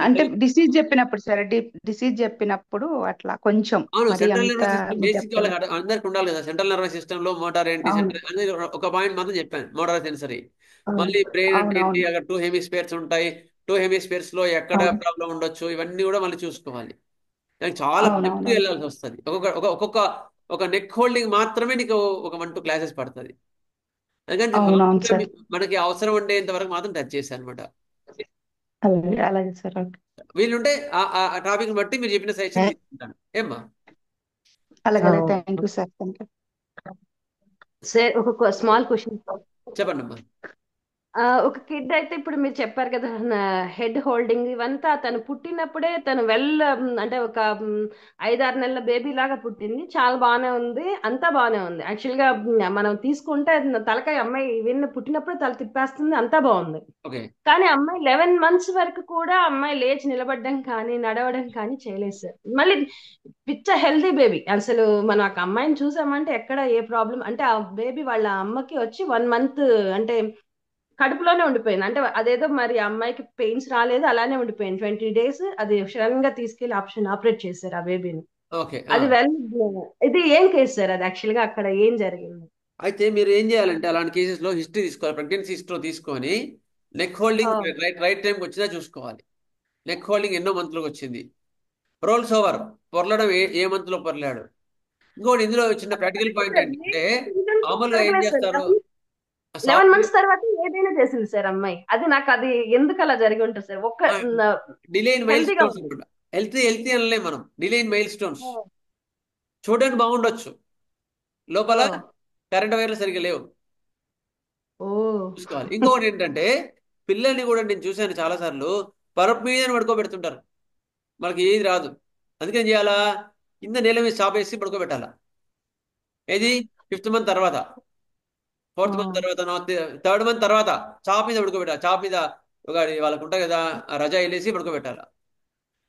అంటే డిసీజ్ చెప్పినప్పుడు సార్, డిసీజ్ చెప్పినప్పుడు అట్లా కొంచెం అవును, మరి సెంట్రల్ అంత నర్వస్ సిస్టమ్ బేసిక్ డెప్త్ గా. వాళ్ళకి అందరికి ఉండాలి కదా. సెంట్రల్ నర్వస్ సిస్టమ్ లో మోటార్ ఏంటి, అవును సెంట్రల్ అనేది ఒక పాయింట్ మాత్రం చెప్పాను, మోటార్ సెన్సరీ. అవును మళ్ళీ బ్రెయిన్ అంటే ఏంటి, అవునవును అక్కడ 2 హెమిస్ఫియర్స్ ఉంటాయి. 2 హెమిస్ఫియర్స్ లో ఎక్కడ అవును ప్రాబ్లం ఉండొచ్చు, ఇవన్నీ కూడా మళ్ళీ చూసుకోవాలి. దానికి చాలా డెప్త్ అవునవును వెళ్ళాల్సి వస్తుంది. ఒక్కొక్క ఒక నెక్ హోల్డింగ్ మాత్రమే నీకు ఒక 1-2 క్లాసెస్ పడుతుంది. అందుకని అవునవును మామూలుగా సార్. మనకి అవసరం ఉండేంత వరకు మాత్రం టచ్ చేశాను అనమాట. అలాగే అలాగే సార్. ఓకే వీలుంటే ఆ టాపిక్ బట్టి మీరు చెప్పిన సజెషన్ తీసుకుంటాను. ఏమ్మా? అలాగే అలాగే. Thank you sir, thank you. Sir ఒక స్మాల్ క్వశ్చన్. చెప్పండి అమ్మా. ఒక కిడ్ అయితే ఇప్పుడు మీరు చెప్పారు కదా, హెడ్ హోల్డింగ్ ఇవంతా తను పుట్టినప్పుడే తను అంటే ఒక 5-6 నెలల బేబీ లాగా పుట్టింది, చాలా బాగానే ఉంది, అంతా బాగానే ఉంది. యాక్చువల్ గా మనం తీసుకుంటే తలకాయ అమ్మాయి పుట్టినప్పుడే తల తిప్పేస్తుంది, అంతా బాగుంది. ఓకే. కానీ అమ్మాయి 11 months వరకు కూడా అమ్మాయి లేచి నిలబడడం కానీ నడవడం కానీ చేయలేదు సార్. మళ్ళీ పిచ్చ హెల్దీ బేబీ. అసలు మనం ఆ అమ్మాయిని చూసామంటే ఎక్కడ ఏ ప్రాబ్లం, అంటే ఆ బేబీ వాళ్ళ అమ్మకి వచ్చి 1 month అంటే కడుపులోనే ఉండిపోయింది. అంటే అదేదో మరి ఆ అమ్మాయికి పెయిన్స్ రాలేదు, అలానే ఉండిపోయింది 20 days. అది సడన్ గా తీసుకెళ్లి ఆపరేట్ చేశారు ఆ బేబీని. ఓకే. అది ఇది ఏం కేసు సార్, అది యాక్చువల్ గా అక్కడ ఏం జరిగింది? అయితే మీరు ఏం చేయాలంటే అలాంటి కేసెస్ లో హిస్టరీ తీసుకోవాలి. ప్రెగ్నెన్సీ హిస్టరీ తీసుకొని నెక్ హోల్డింగ్ రైట్ టైంకి వచ్చిందా చూసుకోవాలి. నెక్ హోల్డింగ్ ఎన్నో మంత్లోకి వచ్చింది, రోల్స్ ఓవర్ పొరలడం ఏ మంత్ లో పొరలాడు. ఇంకోటి ఇందులో చిన్న ప్రాక్టికల్ పాయింట్ ఏంటంటే మామూలుగా ఏం చేస్తారు, 11 months తర్వాత ఏదైనా చేసింది సార్ అమ్మాయి. అది ఎందుకు అలా జరిగి ఉంటుంది సార్? ఒక్క డిలే ఇన్ మైల్ హెల్తీగా స్టోన్స్ అనమాట. హెల్తీ అనలే మనం, డిలే ఇన్ మైల్ స్టోన్స్. చూడడానికి బాగుండొచ్చు, లోపల కరెంట్ వైర్లు సరిగ్గా లేవు, చూసుకోవాలి. ఇంకొకటి ఏంటంటే పిల్లల్ని కూడా నేను చూశాను చాలా సార్లు, పరుపు మీద పడుకోబెడుతుంటారు, మనకి ఏది రాదు. అందుకేం చేయాలా, కింద నేల మీద చాప వేసి పడుకోబెట్టాలా. ఏది 5th month తర్వాత, 4th month తర్వాత, 3rd month తర్వాత చాప మీద పడుకోబెట్టాలి. చాప మీద ఒక వాళ్ళకు ఉంటాయి కదా, రజా వెళ్ళేసి పడుకోబెట్టాలి.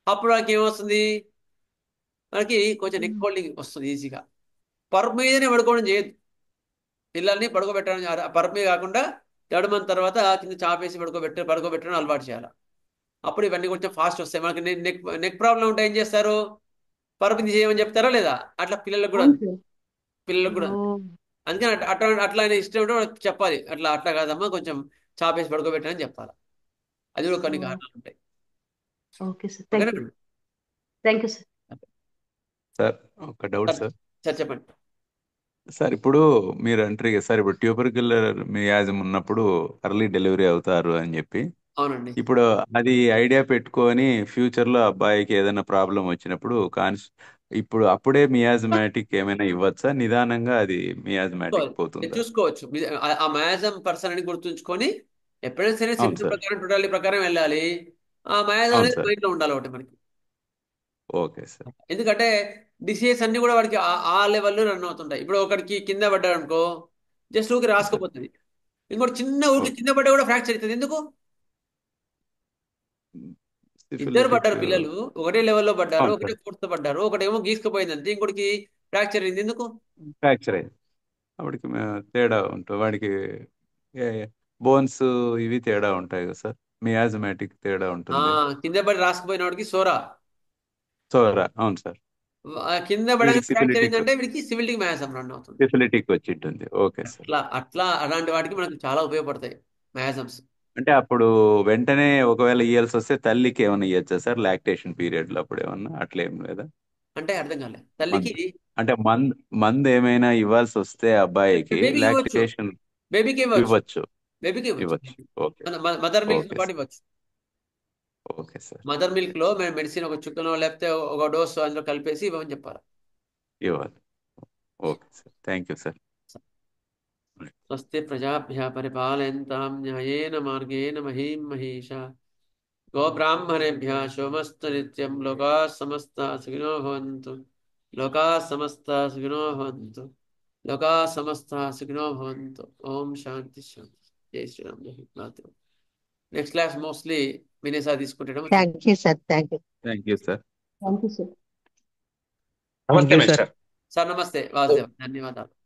అప్పుడు వాళ్ళకి ఏమొస్తుంది, మనకి కొంచెం నెక్ హోల్డింగ్ వస్తుంది ఈజీగా. పరుపు మీదనే పడుకోవడం చేయదు, పిల్లల్ని పడుకోబెట్టడం పరుపు మీద కాకుండా 3rd month తర్వాత కింద చాపేసి పడుకోబెట్టడం అలవాటు చేయాలి. అప్పుడు ఇవన్నీ కొంచెం ఫాస్ట్ వస్తాయి. మనకి నెక్ ప్రాబ్లం ఉంటే ఏం చేస్తారు, పరుపు చేయమని చెప్తారా లేదా? అట్లా పిల్లలకు కూడా అందుకని అట్లా ఇష్టం ఉంటే వాళ్ళకి చెప్పాలి, అట్లా కాదమ్మా కొంచెం చాపేసి పడుకోబెట్టని చెప్పాలి. అది కూడా కొన్ని కారణాలు ఉంటాయి. Okay sir, thank you. Thank you sir. Sir ఒక డౌట్ సార్. సార్ చెప్పండి సార్. ఇప్పుడు మీరు అంటారు కదా సార్, ఇప్పుడు ట్యూబర్క్యులర్ మియాజం ఉన్నప్పుడు అర్లీ డెలివరీ అవుతారు అని చెప్పి. అవునండి. ఇప్పుడు అది ఐడియా పెట్టుకొని ఫ్యూచర్ లో అబ్బాయికి ఏదైనా ప్రాబ్లం వచ్చినప్పుడు ఇప్పుడు అప్పుడే మియాజమాటిక్ ఏమైనా ఇవ్వచ్చా, నిదానంగా అది మియాజమాటిక్ పోతుందా? చూసుకోవచ్చు. ఆ మయాజం పర్సన్ అని గుర్తుంచుకొని ఎప్పుడైనా సరే అవును సింటమ్ సార్. ప్రకారం టోటాలిటీ ప్రకారం వెళ్ళాలి. ఆ మయాజం అవును అనేది సార్. మైండ్ లో ఉండాలి ఒకటి మనకి. Okay sir. ఎందుకంటే డిసీజెస్ అన్ని కూడా వాడికి ఆ లెవెల్లో రన్ అవుతుంటాయి. ఇప్పుడు ఒకడికి కింద పడ్డాడు అనుకో, జస్ట్ ఊరికి రాసుకుపోతుంది. ఇంకోటి చిన్న ఊరికి కింద పడ్డా కూడా ఫ్రాక్చర్ అవుతుంది. ఎందుకు? ఇద్దరు పడ్డారు పిల్లలు, ఒకటే లెవెల్లో పడ్డారు, అవును ఒకటే సార్. ఫోర్త్ పడ్డారు, ఒకటేమో గీసుకుపోయింది అంతే, ఇంకోటికి ఫ్రాక్చర్ అయింది. ఎందుకు? ఫ్రాక్చర్ అయింది. వాడికి తేడా ఉంటుంది, వాడికి బోన్స్ ఇవి తేడా ఉంటాయి కదా సార్, మియాజమాటిక్ తేడా ఉంటుంది. కింద పడి రాసుకుపోయిన వాడికి సోరా, సోరా. అవును సార్. కింద పడగానే వీడికి ఫ్రాక్చర్ సిఫిలిటిక్ అయిందంటే వీడికి సివిలిటిక్ మ్యాసం రన్ అవుతుంది. సిఫిలిటిక్ వచ్చి ఉంటుంది. Okay sir. అట్లా అలాంటి వాటికి మనకు చాలా ఉపయోగపడతాయి మ్యాసమ్స్. అంటే అప్పుడు వెంటనే ఒకవేళ ఇయ్యాల్సి వస్తే తల్లికి ఏమైనా ఇవ్వచ్చా సార్, లాక్టేషన్ పీరియడ్ లో అప్పుడు ఏమన్నా అట్లా ఏం లేదా? అంటే అర్థం కాలే. తల్లికి అంటే మందు ఏమైనా ఇవ్వాల్సి వస్తే అబ్బాయికి బేబీకి ఇవ్వచ్చు, లాక్టేషన్ బేబీకి ఇవ్వచ్చు, ఇవ్వచ్చు. బేబీకి ఇవ్వచ్చు. ఓకే. మదర్ మిల్క్ ఓకే తో పాటు సార్. ఇవ్వచ్చు. Okay sir. మదర్ మిల్క్ లో మెడిసిన్ ఒక చుక్కనో లేకపోతే ఒక డోసు అందులో కలిపేసి ఇవ్వమని చెప్పాలి. ఇవ్వాలి. Okay sir. Thank you sir. స్వస్తి ప్రజాభ్యः పరిపాలయంతాం న్యాయేన మార్గేణ మహీం మహీషా గోబ్రాహ్మణేభ్యः శుభమస్తు నిత్యం లోకాः సమస్తాः సుఖినో భవంతు లోకాः సమస్తాः సుఖినో భవంతు లోకాः సమస్తాः సుఖినో భవంతు. ఓం శాంతి శాంతి. జై శ్రీరామ్. జై హింద్. నెక్స్ట్ క్లాస్ మోస్ట్లీ వినేసా తీసుకుంటాం. Thank you sir. Thank you. Thank you sir. Thank you sir. నమస్తే మేస్టర్. సార్ నమస్తే వాసుదేవ్, ధన్యవాదాలు.